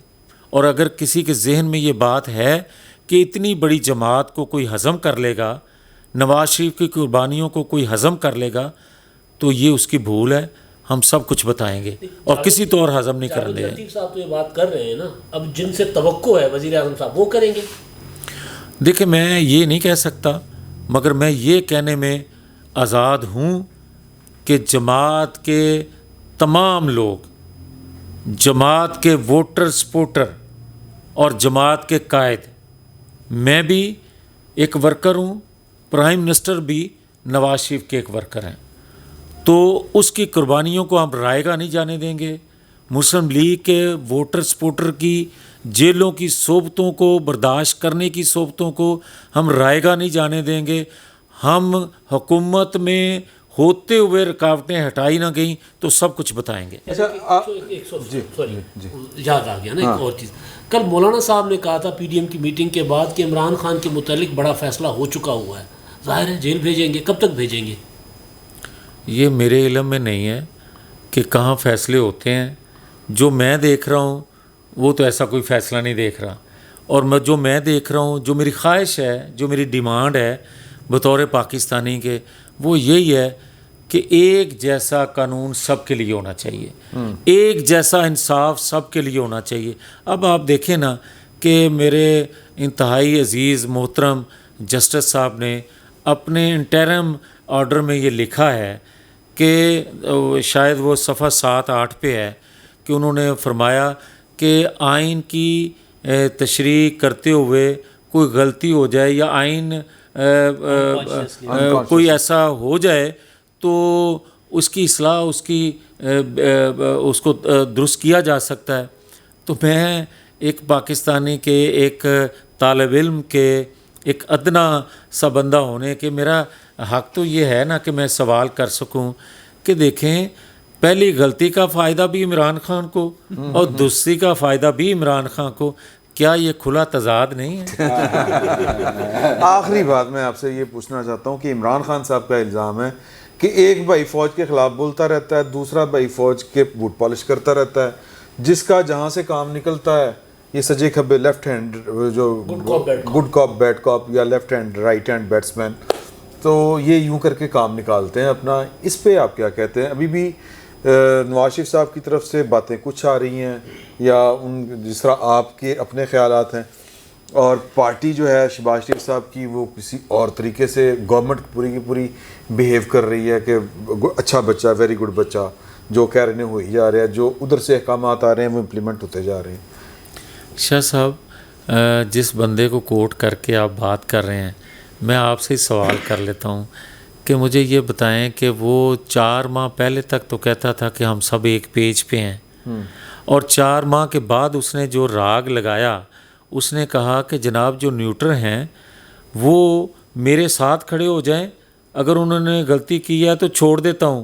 Speaker 2: اور اگر کسی کے ذہن میں یہ بات ہے کہ اتنی بڑی جماعت کو کوئی ہضم کر لے گا, نواز شریف کی قربانیوں کو کوئی ہضم کر لے گا, تو یہ اس کی بھول ہے. ہم سب کچھ بتائیں گے اور کسی طور ہضم نہیں کرنے دیں.
Speaker 3: لطیف صاحب تو یہ بات کر رہے ہیں نا, اب جن سے توقع ہے وزیر اعظم صاحب وہ کریں گے.
Speaker 2: دیکھیں میں یہ نہیں کہہ سکتا, مگر میں یہ کہنے میں آزاد ہوں کہ جماعت کے تمام لوگ, جماعت کے ووٹر سپورٹر اور جماعت کے قائد, میں بھی ایک ورکر ہوں, پرائم منسٹر بھی نواز شریف کے ایک ورکر ہیں, تو اس کی قربانیوں کو ہم رائے گا نہیں جانے دیں گے. مسلم لیگ کے ووٹر سپورٹر کی جیلوں کی صحبتوں کو, برداشت کرنے کی صحبتوں کو ہم رائے گا نہیں جانے دیں گے. ہم حکومت میں ہوتے ہوئے رکاوٹیں ہٹائی نہ گئیں تو سب کچھ بتائیں گے.
Speaker 3: یاد آ گیا نا ایک اور چیز, کل مولانا صاحب نے کہا تھا پی ڈی ایم کی میٹنگ کے بعد کہ عمران خان کے متعلق بڑا فیصلہ ہو چکا ہوا ہے. ظاہر ہے جیل بھیجیں گے, کب تک بھیجیں گے؟
Speaker 2: یہ میرے علم میں نہیں ہے کہ کہاں فیصلے ہوتے ہیں. جو میں دیکھ رہا ہوں وہ تو ایسا کوئی فیصلہ نہیں دیکھ رہا, اور جو میں دیکھ رہا ہوں, جو میری خواہش ہے, جو میری ڈیمانڈ ہے بطور پاکستانی کے, وہ یہی ہے کہ ایک جیسا قانون سب کے لیے ہونا چاہیے, ایک جیسا انصاف سب کے لیے ہونا چاہیے. اب آپ دیکھیں نا کہ میرے انتہائی عزیز محترم جسٹس صاحب نے اپنے انٹرم آرڈر میں یہ لکھا ہے کہ شاید وہ صفحہ 7-8 پہ ہے کہ انہوں نے فرمایا کہ آئین کی تشریح کرتے ہوئے کوئی غلطی ہو جائے یا آئین کوئی ایسا ہو جائے تو اس کی اصلاح اس کو درست کیا جا سکتا ہے. تو میں ایک پاکستانی کے, ایک طالب علم کے, ایک ادنا سا بندہ ہونے کے میرا حق تو یہ ہے نا کہ میں سوال کر سکوں کہ دیکھیں پہلی غلطی کا فائدہ بھی عمران خان کو اور دوسری کا فائدہ بھی عمران خان کو. کیا یہ کھلا تضاد نہیں ہے؟
Speaker 5: آخری بات میں آپ سے یہ پوچھنا چاہتا ہوں کہ عمران خان صاحب کا الزام ہے کہ ایک بھائی فوج کے خلاف بولتا رہتا ہے, دوسرا بھائی فوج کے بوٹ پالش کرتا رہتا ہے, جس کا جہاں سے کام نکلتا ہے یہ سجے کھبے لیفٹ ہینڈ جو گڈ کاپ بیڈ کاپ یا left hand right hand batsman, تو یہ یوں کر کے کام نکالتے ہیں اپنا. اس پہ آپ کیا کہتے ہیں؟ ابھی بھی نواز شریف صاحب کی طرف سے باتیں کچھ آ رہی ہیں یا جس طرح آپ کے اپنے خیالات ہیں, اور پارٹی جو ہے شہباز شریف صاحب کی وہ کسی اور طریقے سے گورنمنٹ پوری کی پوری بیہیو کر رہی ہے کہ اچھا بچہ, ویری گڈ بچہ, جو کہہ رہے ہیں وہی جا رہے ہیں, جو ادھر سے احکامات آ رہے ہیں وہ امپلیمنٹ ہوتے جا رہے ہیں.
Speaker 2: شاہ صاحب, جس بندے کو کوٹ کر کے آپ بات کر رہے ہیں, میں آپ سے سوال کر لیتا ہوں کہ مجھے یہ بتائیں کہ وہ 4 ماہ پہلے تک تو کہتا تھا کہ ہم سب ایک پیج پہ ہیں, اور 4 ماہ کے بعد اس نے جو راگ لگایا, اس نے کہا کہ جناب جو نیوٹر ہیں وہ میرے ساتھ کھڑے ہو جائیں, اگر انہوں نے غلطی کی ہے تو چھوڑ دیتا ہوں,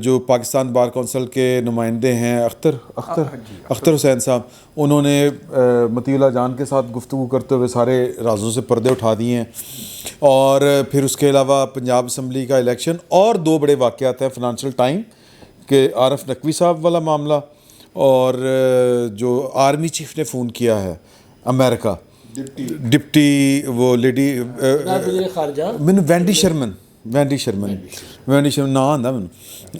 Speaker 5: جو پاکستان بار کونسل کے نمائندے ہیں اختر حسین صاحب، انہوں نے مطیع اللہ جان کے ساتھ گفتگو کرتے ہوئے سارے رازوں سے پردے اٹھا دیے ہیں. اور پھر اس کے علاوہ پنجاب اسمبلی کا الیکشن اور 2 بڑے واقعات ہیں، فنانشل ٹائم کہ عارف نقوی صاحب والا معاملہ، اور جو آرمی چیف نے فون کیا ہے امریکہ، ڈپٹی وہ لیڈی
Speaker 3: خارجہ
Speaker 5: مینو وینڈی شرمن نا آندا مینو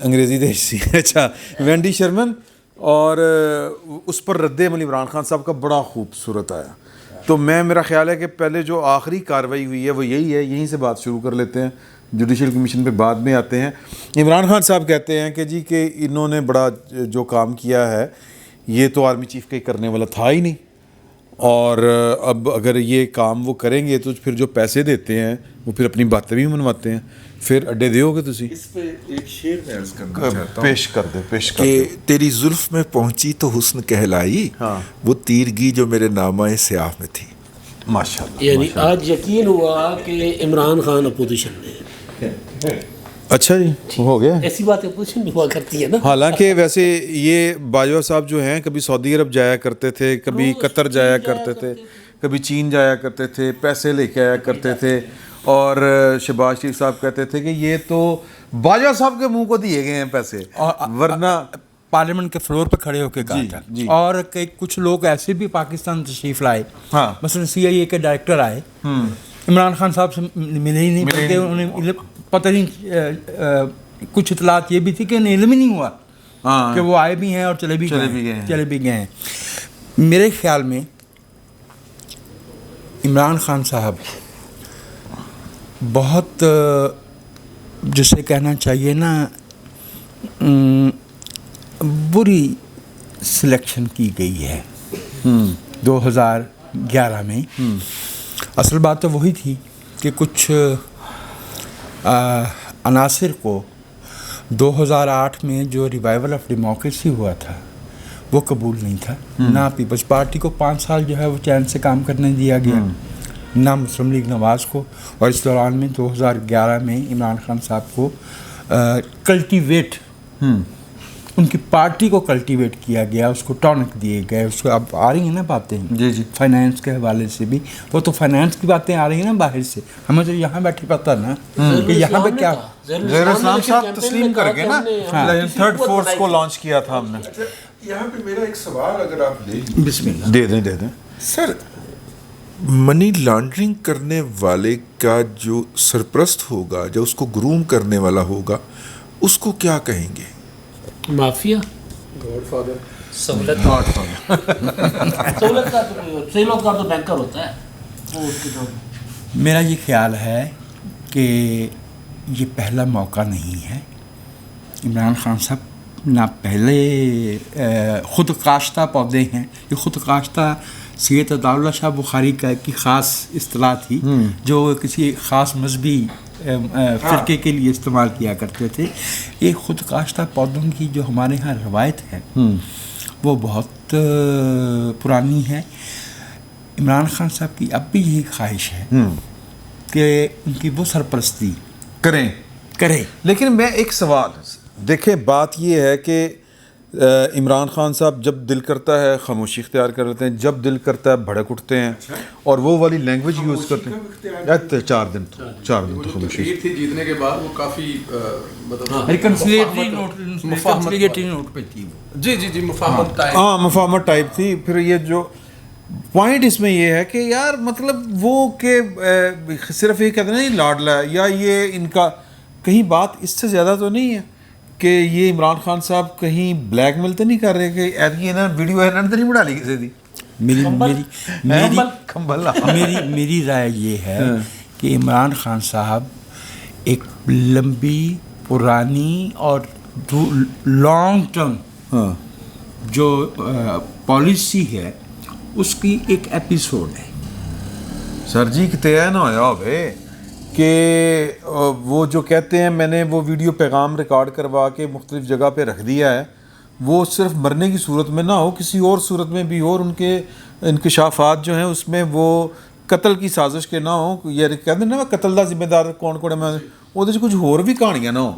Speaker 5: انگریزی دے سی اچھا وینڈی شرمن، اور اس پر رد عمل عمران خان صاحب کا بڑا خوبصورت آیا. تو میرا خیال ہے کہ پہلے جو آخری کارروائی ہوئی ہے وہ یہی ہے، یہیں سے بات شروع کر لیتے ہیں، جوڈیشل کمیشن پہ بعد میں آتے ہیں. عمران خان صاحب کہتے ہیں کہ جی کہ انہوں نے بڑا جو کام کیا ہے یہ تو آرمی چیف کا ہی کرنے والا تھا ہی نہیں، اور اب اگر یہ کام وہ کریں گے تو پھر جو پیسے دیتے ہیں وہ پھر اپنی باتیں بھی منواتے ہیں، پھر اڈے دیو گے تسی.
Speaker 4: اس پہ ایک شعر میں عرض کرنا چاہتا ہوں،
Speaker 5: پیش کر دے
Speaker 4: کہ تیری زلف میں پہنچی تو حسن کہلائی، وہ تیرگی جو میرے نامہ سیاہ میں تھی.
Speaker 5: ماشاء اللہ.
Speaker 3: یعنی آج یقین ہوا کہ عمران خان اپوزیشن میں ہے.
Speaker 5: اچھا جی ہو گیا.
Speaker 3: ایسی بات اپوزیشن میں ہوا کرتی ہے نا.
Speaker 5: حالانکہ ویسے یہ باجوہ صاحب جو ہیں کبھی سعودی عرب جایا کرتے تھے، کبھی قطر جایا کرتے تھے، کبھی چین جایا کرتے تھے، پیسے لے کے آیا کرتے تھے، اور شہباز شریف صاحب کہتے تھے کہ یہ تو باجوہ صاحب کے منہ کو دیے گئے ہیں پیسے، ورنہ
Speaker 6: پارلیمنٹ کے فلور پہ کھڑے ہو کے کہا تھا. اور کچھ لوگ ایسے بھی پاکستان تشریف لائے، مثلا CIA کے ڈائریکٹر آئے، عمران خان صاحب سے ملے ہی نہیں، بلکہ انہیں پتہ نہیں، کچھ اطلاعات یہ بھی تھی کہ انہیں علم ہی نہیں ہوا کہ وہ آئے بھی ہیں اور چلے بھی گئے ہیں. میرے خیال میں عمران خان صاحب بہت جسے کہنا چاہیے نا بری سلیکشن کی گئی ہے 2011 میں. اصل بات تو وہی تھی کہ کچھ عناصر کو 2008 میں جو ریوائول آف ڈیموکریسی ہوا تھا وہ قبول نہیں تھا. نہ پیپلز پارٹی کو 5 سال جو ہے وہ چین سے کام کرنے دیا گیا، نہ مسلم لیگ نواز کو. اور اس دوران میں 2011 میں عمران خان صاحب کو کلٹیویٹ، ان کی پارٹی کو کلٹیویٹ کیا گیا، اس کو ٹونک دیے گئے. اس کو اب آ رہی ہیں نا باتیں جی فائنینس کے حوالے سے بھی، وہ تو فائنینس کی باتیں آ رہی ہیں نا باہر سے. ہمیں تو یہاں بیٹھے پتہ نا کہ یہاں پہ کیا.
Speaker 5: زہر اسلام صاحب تسلیم کر کے نا تھرڈ فورس کو لانچ کیا تھا ہم نے.
Speaker 4: یہاں پہ میرا ایک سوال اگر آپ لے
Speaker 5: بسم اللہ دے دیں
Speaker 4: سر، منی لانڈرنگ کرنے والے کا جو سرپرست ہوگا، جو اس کو گروم کرنے والا ہوگا، اس کو کیا کہیں گے؟
Speaker 3: مافیا،
Speaker 7: گاڈ فادر، سہولت
Speaker 3: کا تو بینکر ہوتا ہے.
Speaker 6: میرا یہ خیال ہے کہ یہ پہلا موقع نہیں ہے. عمران خان صاحب نہ پہلے خود کاشتہ پودے ہیں، یہ خود کاشتہ سید عطا اللہ شاہ بخاری کی خاص اصطلاح تھی جو کسی خاص مذہبی فرقے کے لیے استعمال کیا کرتے تھے. یہ خود کاشتہ پودوں کی جو ہمارے ہاں روایت ہے وہ بہت پرانی ہے. عمران خان صاحب کی اب بھی یہی خواہش ہے کہ ان کی وہ سرپرستی کریں.
Speaker 5: لیکن میں ایک سوال، دیکھیں بات یہ ہے کہ عمران خان صاحب جب دل کرتا ہے خاموشی اختیار کر لیتے ہیں، جب دل کرتا ہے بھڑک اٹھتے ہیں، اور وہ والی لینگویج یوز کرتے ہیں. 4 دن تو خاموشی
Speaker 8: تھی جیتنے کے بعد وہ کافی
Speaker 6: نوٹ پہ تھی.
Speaker 8: جی مفاہمت ٹائپ،
Speaker 5: ہاں مفاہمت ٹائپ تھی. پھر یہ جو پوائنٹ اس میں یہ ہے کہ یار مطلب وہ کہ صرف یہ کہتے ہیں نا لاڈلا ہے، یا یہ ان کا کہیں بات اس سے زیادہ تو نہیں ہے کہ یہ عمران خان صاحب کہیں بلیک میل تو نہیں کر رہے کہ ایسی نا ویڈیو ہے تو نہیں بنا لی کسی دی.
Speaker 6: میری رائے یہ ہے کہ عمران خان صاحب ایک لمبی پرانی اور لانگ ٹرم جو پالیسی ہے اس کی ایک ایپیسوڈ ہے.
Speaker 5: سر جی کتے نہ ہویا ہوئے کہ وہ جو کہتے ہیں میں نے وہ ویڈیو پیغام ریکارڈ کروا کے مختلف جگہ پہ رکھ دیا ہے، وہ صرف مرنے کی صورت میں نہ ہو، کسی اور صورت میں بھی ہو، اور ان کے انکشافات جو ہیں اس میں وہ قتل کی سازش کے نہ ہوں. یہ کہتے ہیں نا قتل دا ذمہ دار کون ہے، میں ਉਹਦੇ 'ਚ ਕੁਝ ਹੋਰ ਵੀ ਕਹਾਣੀਆਂ ਨਾ ਹੋ।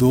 Speaker 6: 2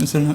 Speaker 6: مثلا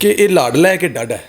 Speaker 8: ਕਿ ਇਹ ਲਾਡਲਾ ਹੈ ਕਿ ਡਾਡਾ ਹੈ।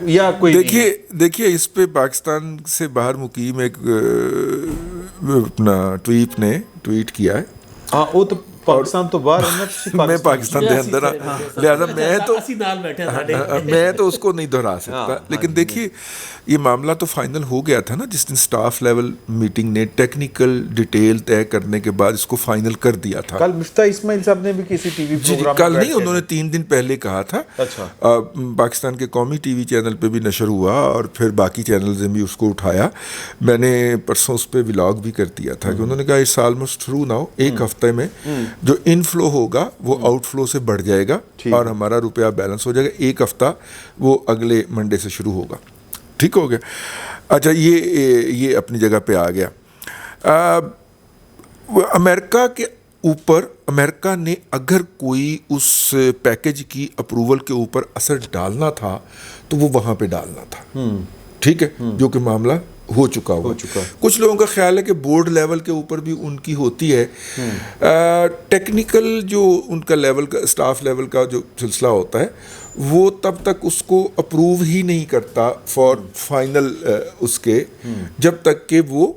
Speaker 5: یا کوئی
Speaker 4: دیکھیے اس پہ پاکستان سے باہر مقیم ایک اپنا ٹویٹ کیا ہے.
Speaker 5: ہاں وہ تو پاکستان تو باہر ہے نا,
Speaker 4: میں پاکستان کے اندر لہٰذا میں تو اس کو نہیں دہرا سکتا. لیکن دیکھیے یہ معاملہ تو فائنل ہو گیا تھا نا جس دن سٹاف لیول میٹنگ نے ٹیکنیکل ڈیٹیل طے کرنے کے بعد اس کو فائنل کر دیا تھا.
Speaker 5: کل مفتاح اسماعیل صاحب نے بھی کسی ٹی وی پروگرام
Speaker 4: کل نہیں, انہوں نے 3 دن پہلے کہا تھا. پاکستان کے قومی ٹی وی چینل پہ بھی نشر ہوا اور پھر باقی چینلز نے بھی اس کو اٹھایا. میں نے پرسوں اس پہ ولاگ بھی کر دیا تھا کہ انہوں نے کہا اٹس آلموسٹ تھرو ناؤ. ایک ہفتے میں جو انفلو ہوگا وہ آؤٹ فلو سے بڑھ جائے گا اور ہمارا روپیہ بیلنس ہو جائے گا. ایک ہفتہ وہ اگلے منڈے سے شروع ہوگا. ٹھیک ہو گیا. اچھا یہ اپنی جگہ پہ آ گیا. امریکہ کے اوپر امریکہ نے اگر کوئی اس پیکج کی اپروول کے اوپر اثر ڈالنا تھا تو وہ وہاں پہ ڈالنا تھا. ٹھیک ہے, جو کہ معاملہ ہو چکا ہوا. کچھ لوگوں کا خیال ہے کہ بورڈ لیول کے اوپر بھی ان کی ہوتی ہے. ٹیکنیکل جو ان کا لیول کا اسٹاف لیول کا جو سلسلہ ہوتا ہے وہ تب تک اس کو اپروو ہی نہیں کرتا فار فائنل اس کے, جب تک کہ وہ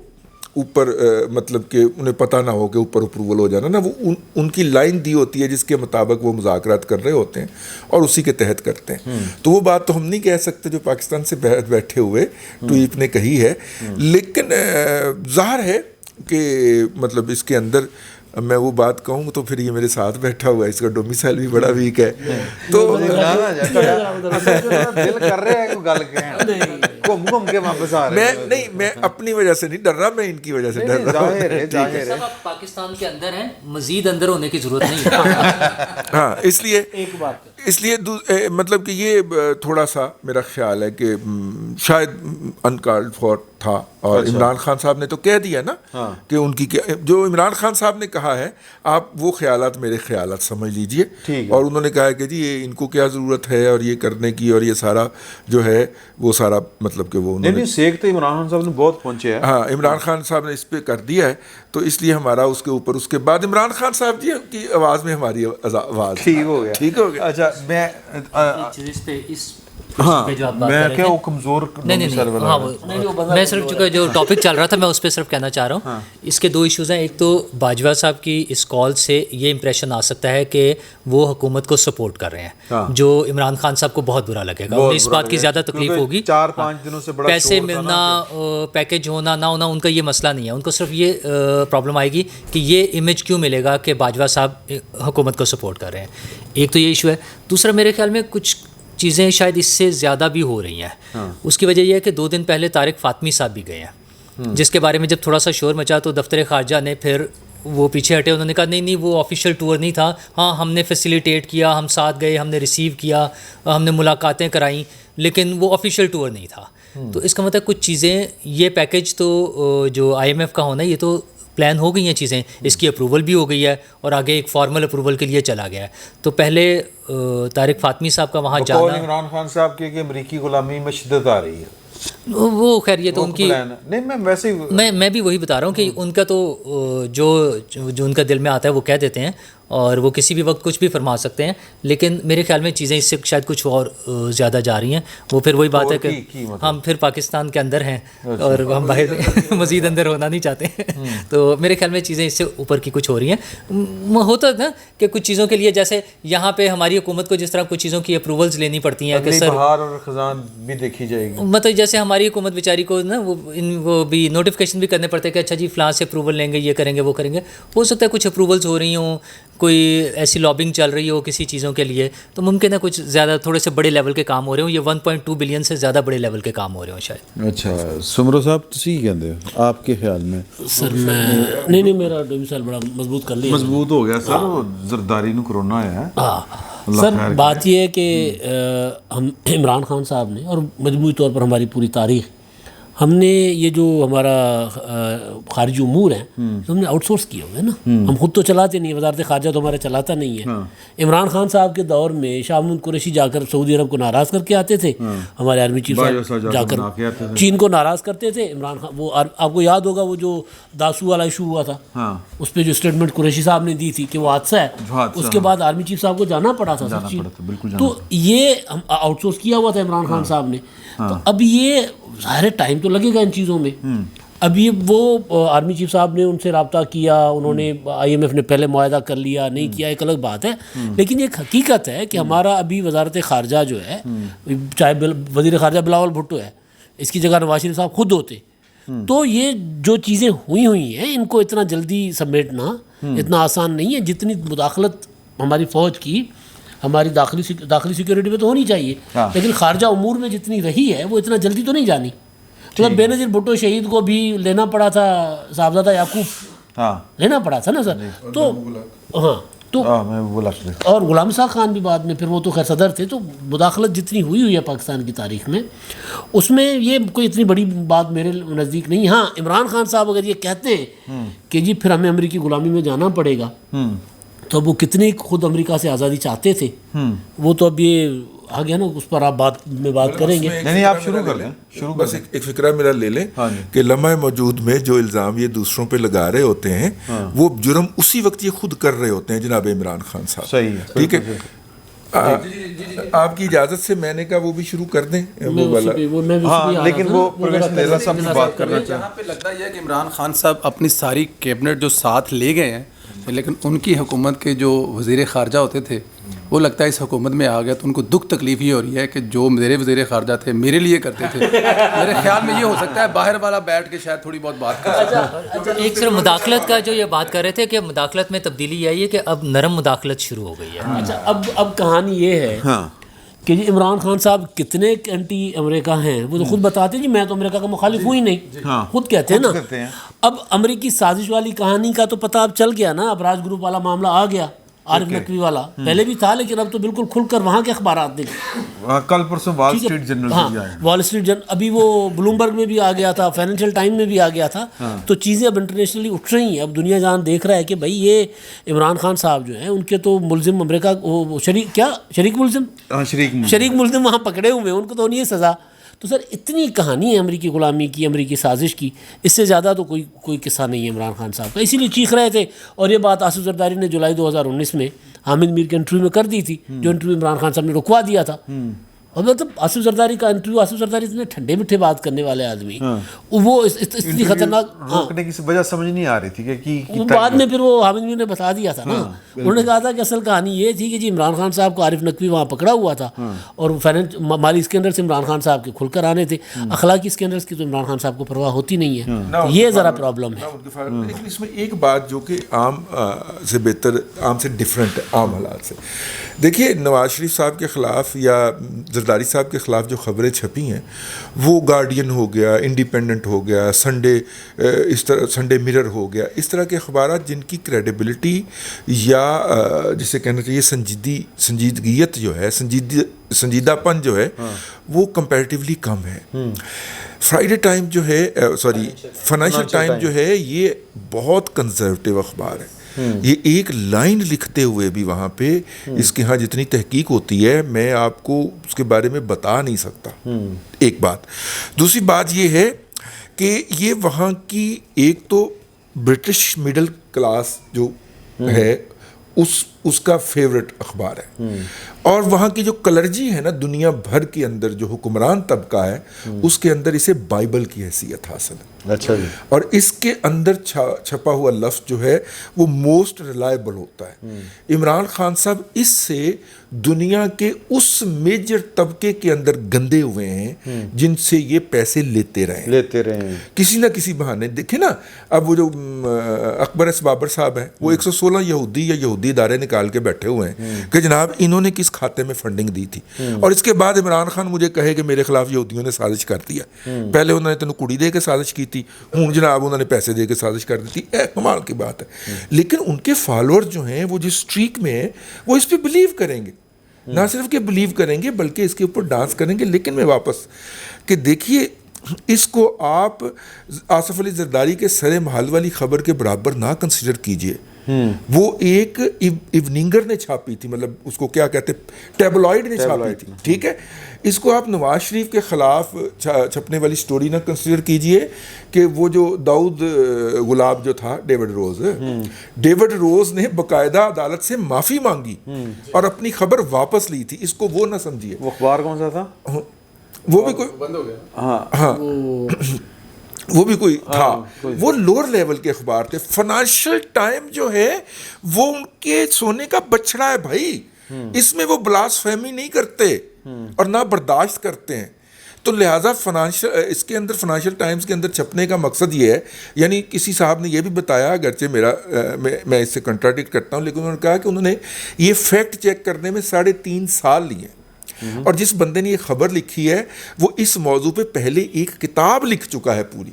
Speaker 4: اوپر مطلب کہ انہیں پتہ نہ ہو کہ اوپر اپروول ہو جانا نا. وہ ان کی لائن دی ہوتی ہے جس کے مطابق وہ مذاکرات کر رہے ہوتے ہیں اور اسی کے تحت کرتے ہیں. تو وہ بات تو ہم نہیں کہہ سکتے جو پاکستان سے بیٹھے ہوئے ٹویپ نے کہی ہے. لیکن ظاہر ہے کہ مطلب اس کے اندر میں وہ بات کہوں تو پھر یہ میرے ساتھ بیٹھا ہوا ہے, اس کا ڈومیسائل بھی بڑا ویک ہے. تو
Speaker 5: دل کر رہے ہیں گل گھوم کے واپس آ رہے ہیں.
Speaker 4: میں اپنی وجہ سے نہیں ڈر رہا, میں ان کی وجہ سے ڈر رہا ہوں.
Speaker 7: پاکستان کے اندر ہیں, مزید اندر ہونے کی ضرورت نہیں ہے.
Speaker 4: ہاں اس لیے مطلب کہ یہ تھوڑا سا میرا خیال ہے کہ شاید انکالڈ فار تھا. اور عمران خان صاحب نے تو کہہ دیا نا کہ ان کی جو عمران خان صاحب نے کہا ہے آپ وہ خیالات میرے خیالات سمجھ لیجئے. اور انہوں نے کہا کہ جی یہ ان کو کیا ضرورت ہے اور یہ کرنے کی, اور یہ سارا جو ہے وہ سارا مطلب کہ وہ
Speaker 5: سیکھ تو عمران خان صاحب نے بہت پہنچے ہیں.
Speaker 4: ہاں عمران خان صاحب نے اس پہ کر دیا ہے, تو اس لیے ہمارا اس کے اوپر اس کے بعد عمران خان صاحب جی کی آواز میں ہماری آواز
Speaker 5: ٹھیک ہو گیا. اچھا میں میں کیا وہ کمزور
Speaker 7: میں صرف چونکہ جو ٹاپک چل رہا تھا میں اس پہ صرف کہنا چاہ رہا ہوں. اس کے 2 ایشوز ہیں. ایک تو باجوہ صاحب کی اس کال سے یہ امپریشن آ سکتا ہے کہ وہ حکومت کو سپورٹ کر رہے ہیں, جو عمران خان صاحب کو بہت برا لگے گا. انہیں اس بات کی زیادہ تکلیف ہوگی.
Speaker 5: 4-5 دنوں سے بڑا
Speaker 7: پیسے ملنا, پیکج ہونا نہ ہونا ان کا یہ مسئلہ نہیں ہے. ان کو صرف یہ پرابلم آئے گی کہ یہ امیج کیوں ملے گا کہ باجوہ صاحب حکومت کو سپورٹ کر رہے ہیں. ایک تو یہ ایشو ہے. دوسرا میرے خیال میں کچھ چیزیں شاید اس سے زیادہ بھی ہو رہی ہیں. اس کی وجہ یہ ہے کہ 2 دن پہلے طارق فاطمی صاحب بھی گئے ہیں, جس کے بارے میں جب تھوڑا سا شور مچا تو دفتر خارجہ نے پھر وہ پیچھے ہٹے. انہوں نے کہا نہیں وہ آفیشیل ٹور نہیں تھا. ہاں ہم نے فیسیلیٹیٹ کیا, ہم ساتھ گئے, ہم نے ریسیو کیا, ہم نے ملاقاتیں کرائیں, لیکن وہ آفیشیل ٹور نہیں تھا. تو اس کا مطلب کچھ چیزیں, یہ پیکج تو جو IMF کا ہونا ہے یہ تو پلان ہو گئی ہیں چیزیں, اس کی اپروول بھی ہو گئی ہے اور آگے ایک فارمل اپروول کے لیے چلا گیا ہے. تو پہلے طارق فاطمی صاحب کا وہاں جانا,
Speaker 5: عمران خان صاحب کی کہ امریکی غلامی میں شدت آ رہی ہے,
Speaker 7: وہ خیر یہ تو ان کی
Speaker 5: نہیں, میں ویسے
Speaker 7: میں بھی وہی بتا رہا ہوں کہ ان کا تو جو ان کا دل میں آتا ہے وہ کہہ دیتے ہیں اور وہ کسی بھی وقت کچھ بھی فرما سکتے ہیں. لیکن میرے خیال میں چیزیں اس سے شاید کچھ اور زیادہ جا رہی ہیں. وہ پھر وہی بات ہے کہ ہم پھر پاکستان کے اندر ہیں اور ہم باہر مزید اندر ہونا نہیں چاہتے ہیں. تو میرے خیال میں چیزیں اس سے اوپر کی کچھ ہو رہی ہیں. ہوتا نا کہ کچھ چیزوں کے لیے جیسے یہاں پہ ہماری حکومت کو جس طرح کچھ چیزوں کی اپروولز لینی پڑتی ہیں کہ سر
Speaker 5: بہار اور خزان بھی دیکھی جائے گی,
Speaker 7: مطلب جیسے ہماری حکومت بیچاری کو نا وہ بھی نوٹیفیکیشن بھی کرنے پڑتے ہیں کہ اچھا جی فلاں سے اپروول لیں گے, یہ کریں گے, وہ کریں گے. ہو سکتا ہے کچھ اپروولز ہو رہی ہوں, کوئی ایسی لابنگ چل رہی ہو کسی چیزوں کے لیے, تو ممکن ہے کچھ زیادہ تھوڑے سے بڑے لیول کے کام ہو رہے ہوں. یہ 1.2 بلین سے زیادہ بڑے لیول کے کام ہو رہے ہوں شاید.
Speaker 5: اچھا سمرو صاحب تسی کہندے ہو آپ کے خیال میں؟
Speaker 3: سر میں نہیں میرا ڈومیسائل بڑا مضبوط کر لیا,
Speaker 5: مضبوط ہو گیا سر. وہ زرداری نو کرونا آیا ہے.
Speaker 3: ہاں سر بات یہ ہے کہ ہم عمران خان صاحب نے اور مجموعی طور پر ہماری پوری تاریخ ہم نے یہ جو ہمارا خارجی امور ہیں تو ہم نے آؤٹ سورس کیا ہوا ہے نا. ہم خود تو چلاتے نہیں, وزارت خارجہ تو ہمارا چلاتا نہیں ہے. عمران خان صاحب کے دور میں شاہ محمود قریشی جا کر سعودی عرب کو ناراض کر کے آتے تھے, ہمارے آرمی چیف صاحب جا کر چین کو ناراض کرتے تھے. عمران خان وہ آپ کو یاد ہوگا وہ جو داسو والا ایشو ہوا تھا, اس پہ جو اسٹیٹمنٹ قریشی صاحب نے دی تھی کہ وہ حادثہ ہے, اس کے بعد آرمی چیف صاحب کو جانا پڑا تھا سب چیز. تو یہ ہم آؤٹ سورس کیا ہوا تھا عمران خان صاحب نے. تو اب یہ ظاہر ٹائم تو لگے گا ان چیزوں میں. اب یہ وہ آرمی چیف صاحب نے ان سے رابطہ کیا, انہوں نے IMF نے پہلے معاہدہ کر لیا, نہیں کیا ایک الگ بات ہے, لیکن ایک حقیقت ہے کہ ہمارا ابھی وزارت خارجہ جو ہے, چاہے وزیر خارجہ بلاول بھٹو ہے, اس کی جگہ نواز شریف صاحب خود ہوتے, تو یہ جو چیزیں ہوئی ہیں ان کو اتنا جلدی سمیٹنا اتنا آسان نہیں ہے. جتنی مداخلت ہماری فوج کی ہماری داخلی سیکیورٹی میں تو ہونی چاہیے, لیکن خارجہ امور میں جتنی رہی ہے وہ اتنا جلدی تو نہیں جانی. مطلب بے نظیر بھٹو شہید کو بھی لینا پڑا تھا, صاحبزادہ یعقوب لینا پڑا تھا نا سر. تو تو اور غلام اسحاق خان بھی بعد میں, پھر وہ تو خیر صدر تھے. تو مداخلت جتنی ہوئی ہے پاکستان کی تاریخ میں, اس میں یہ کوئی اتنی بڑی بات میرے نزدیک نہیں. ہاں عمران خان صاحب اگر یہ کہتے ہیں کہ جی پھر ہمیں امریکی غلامی میں جانا پڑے گا, تو اب وہ کتنے خود امریکہ سے آزادی چاہتے تھے, وہ تو اب یہ آ گیا نا, اس پر آپ بات کریں گے.
Speaker 5: نہیں آپ شروع کر لیں.
Speaker 4: بس ایک فکرہ میرا لے لیں کہ لمحہ موجود میں جو الزام یہ دوسروں پہ لگا رہے ہوتے ہیں وہ جرم اسی وقت یہ خود کر رہے ہوتے ہیں جناب عمران خان صاحب.
Speaker 5: صحیح ہے,
Speaker 4: ٹھیک ہے. آپ کی اجازت سے میں نے کہا وہ بھی شروع کر دیں وہ والا.
Speaker 5: لیکن وہ پروفیسر نیزا صاحب سے بات کرنا چاہتے ہیں.
Speaker 8: یہاں پہ لگتا یہ ہے کہ عمران خان صاحب اپنی ساری کیبنٹ جو ساتھ لے گئے ہیں, لیکن ان کی حکومت کے جو وزیر خارجہ ہوتے تھے وہ لگتا ہے اس حکومت میں آ گیا تو ان کو دکھ تکلیف یہ ہو رہی ہے کہ جو میرے وزیر خارجہ تھے میرے لیے کرتے تھے. میرے خیال میں یہ ہو سکتا ہے باہر والا بیٹھ کے شاید تھوڑی بہت بات کر سکتا ہے.
Speaker 7: ایک صرف مداخلت کا جو یہ بات کر رہے تھے کہ مداخلت میں تبدیلی آئی ہے کہ اب نرم مداخلت شروع ہو گئی ہے.
Speaker 3: اچھا اب کہانی یہ ہے کہ جی عمران خان صاحب کتنے اینٹی امریکہ ہیں, وہ تو خود بتاتے ہیں جی میں تو امریکہ کا مخالف ہوں ہی نہیں, خود کہتے ہیں نا. اب امریکی سازش والی کہانی کا تو پتہ اب چل گیا نا, اب راج گروپ والا معاملہ آ گیا, عارف نقوی والا پہلے بھی تھا, لیکن اب تو بالکل کھل کر وہاں کے اخبارات دیکھیں.
Speaker 5: کل پرسوں وال اسٹریٹ جرنل بھی آیا,
Speaker 3: وال اسٹریٹ جرنل, ابھی وہ بلومبرگ میں بھی آ گیا تھا, فائنینشیل ٹائم میں بھی آ گیا تھا. تو چیزیں اب انٹرنیشنلی اٹھ رہی ہیں. اب دنیا جہاں دیکھ رہا ہے کہ بھائی یہ عمران خان صاحب جو ہیں ان کے تو ملزم امریکہ شریک ملزم وہاں پکڑے ہوئے ہیں, ان کو تو نہیں ہے سزا. تو سر اتنی کہانی ہے امریکی غلامی کی, امریکی سازش کی, اس سے زیادہ تو کوئی قصہ نہیں ہے عمران خان صاحب کا. اسی لیے چیخ رہے تھے, اور یہ بات آصف زرداری نے جولائی 2019 میں حامد میر کے انٹرویو میں کر دی تھی, جو انٹرویو عمران خان صاحب نے رکوا دیا تھا. اور مطلب آصف زرداری کا انٹرویو, آصف زرداری اتنے ٹھنڈے میٹھے بات کرنے والے آدمی, وہ اتنی خطرناک
Speaker 5: روکنے کی وجہ سمجھ نہیں آ رہی تھی کہ
Speaker 3: وہ بعد میں پھر وہ حامد میر نے بتا دیا تھا نا. انہوں نے کہا تھا کہ اصل کہانی یہ تھی کہ جی عمران خان صاحب کو عارف نقوی وہاں پکڑا ہوا تھا, اور مالی اسکینڈر سے عمران خان صاحب کے کھل کر آنے تھے. اخلاقی اسکینڈرز کی تو عمران خان صاحب کو پرواہ ہوتی نہیں ہے, یہ ذرا پرابلم ہے.
Speaker 4: لیکن اس میں ایک بات جو کہ عام سے بہتر, عام سے ڈفرینٹ ہے عام حالات سے. دیکھیے نواز شریف صاحب کے خلاف یا زرداری صاحب کے خلاف جو خبریں چھپی ہیں وہ گارڈین ہو گیا, انڈیپینڈنٹ ہو گیا, اس طرح سنڈے مرر ہو گیا, اس طرح کے اخبارات جن کی کریڈیبلٹی یا جسے کہنا چاہیے سنجیدگیت جو ہے, سنجیدہ پن جو ہے وہ کمپیریٹیولی کم ہے. فرائیڈے ٹائم جو ہے, فائنینشیل ٹائم جو ہے یہ بہت کنزرویٹو اخبار ہے. یہ ایک لائن لکھتے ہوئے بھی وہاں پہ اس کے ہاں جتنی تحقیق ہوتی ہے میں آپ کو اس کے بارے میں بتا نہیں سکتا. ایک بات. دوسری بات یہ ہے کہ یہ وہاں کی ایک تو برٹش مڈل کلاس جو ہے اس کا فیوریٹ اخبار ہے, اور وہاں کی جو کلرجی ہے نا دنیا بھر کے اندر جو حکمران طبقہ ہے اس کے اندر اسے بائبل کی حیثیت حاصل ہے.
Speaker 5: اچھا جی.
Speaker 4: اور اس کے اندر چھپا ہوا لفظ جو ہے وہ موسٹ ریلائبل ہوتا ہے. عمران خان صاحب اس سے دنیا کے اس میجر طبقے کے اندر گندے ہوئے ہیں جن سے یہ پیسے لیتے رہے کسی نہ کسی بہانے. دیکھیں نا اب وہ جو اکبر اس بابر صاحب ہیں وہ 116 یہودی یا یہودی ادارے نکال کے بیٹھے ہوئے ہیں کہ جناب انہوں نے کس کھاتے میں فنڈنگ دی تھی, اور اس کے بعد عمران خان مجھے کہے کہ میرے خلاف یہودیوں نے سازش کر دیا. پہلے انہوں نے تینوں کڑی دے کے سازش کی تھی, ہوں جناب انہوں نے پیسے دے کے سازش کر دی تھی. کمال کی بات ہے. لیکن ان کے فالوور جو ہیں وہ جس اسٹریک میں ہیں وہ اس پہ بلیو کریں گے, نہ صرف کہ بلیو کریں گے بلکہ اس کے اوپر ڈانس کریں گے. لیکن میں واپس کہ دیکھیے اس کو آپ آصف علی زرداری کے سر محل والی خبر کے برابر نہ کنسیڈر کیجئے. وہ ایک ایوننگر نے چھاپی تھی, مطلب اس کو کیا کہتے, ٹیبلوائڈ نے چھاپی تھی, ٹھیک ہے. اس کو آپ نواز شریف کے خلاف چھپنے والی سٹوری نہ کنسیڈر کیجئے کہ وہ جو داؤد گلاب جو تھا ڈیوڈ روز نے باقاعدہ عدالت سے معافی مانگی اور اپنی خبر واپس لی تھی. اس کو وہ نہ سمجھیے.
Speaker 5: وہ اخبار کون سا تھا؟
Speaker 4: وہ بھی کوئی بند ہو گیا. ہاں وہ بھی کوئی تھا. وہ لوور لیول کے اخبار تھے. فائنینشیل ٹائم جو ہے وہ ان کے سونے کا بچڑا ہے بھائی. اس میں وہ بلاس فہمی نہیں کرتے اور نہ برداشت کرتے ہیں. تو لہٰذا اس کے اندر فائنینشیل ٹائمز کے اندر چھپنے کا مقصد یہ ہے, یعنی کسی صاحب نے یہ بھی بتایا, اگرچہ میں اس سے کنٹراڈکٹ کرتا ہوں, لیکن انہوں نے کہا کہ انہوں نے یہ فیکٹ چیک کرنے میں 3.5 سال لیے, اور جس بندے نے یہ خبر لکھی ہے وہ اس موضوع پہ پہلے ایک کتاب لکھ چکا ہے پوری,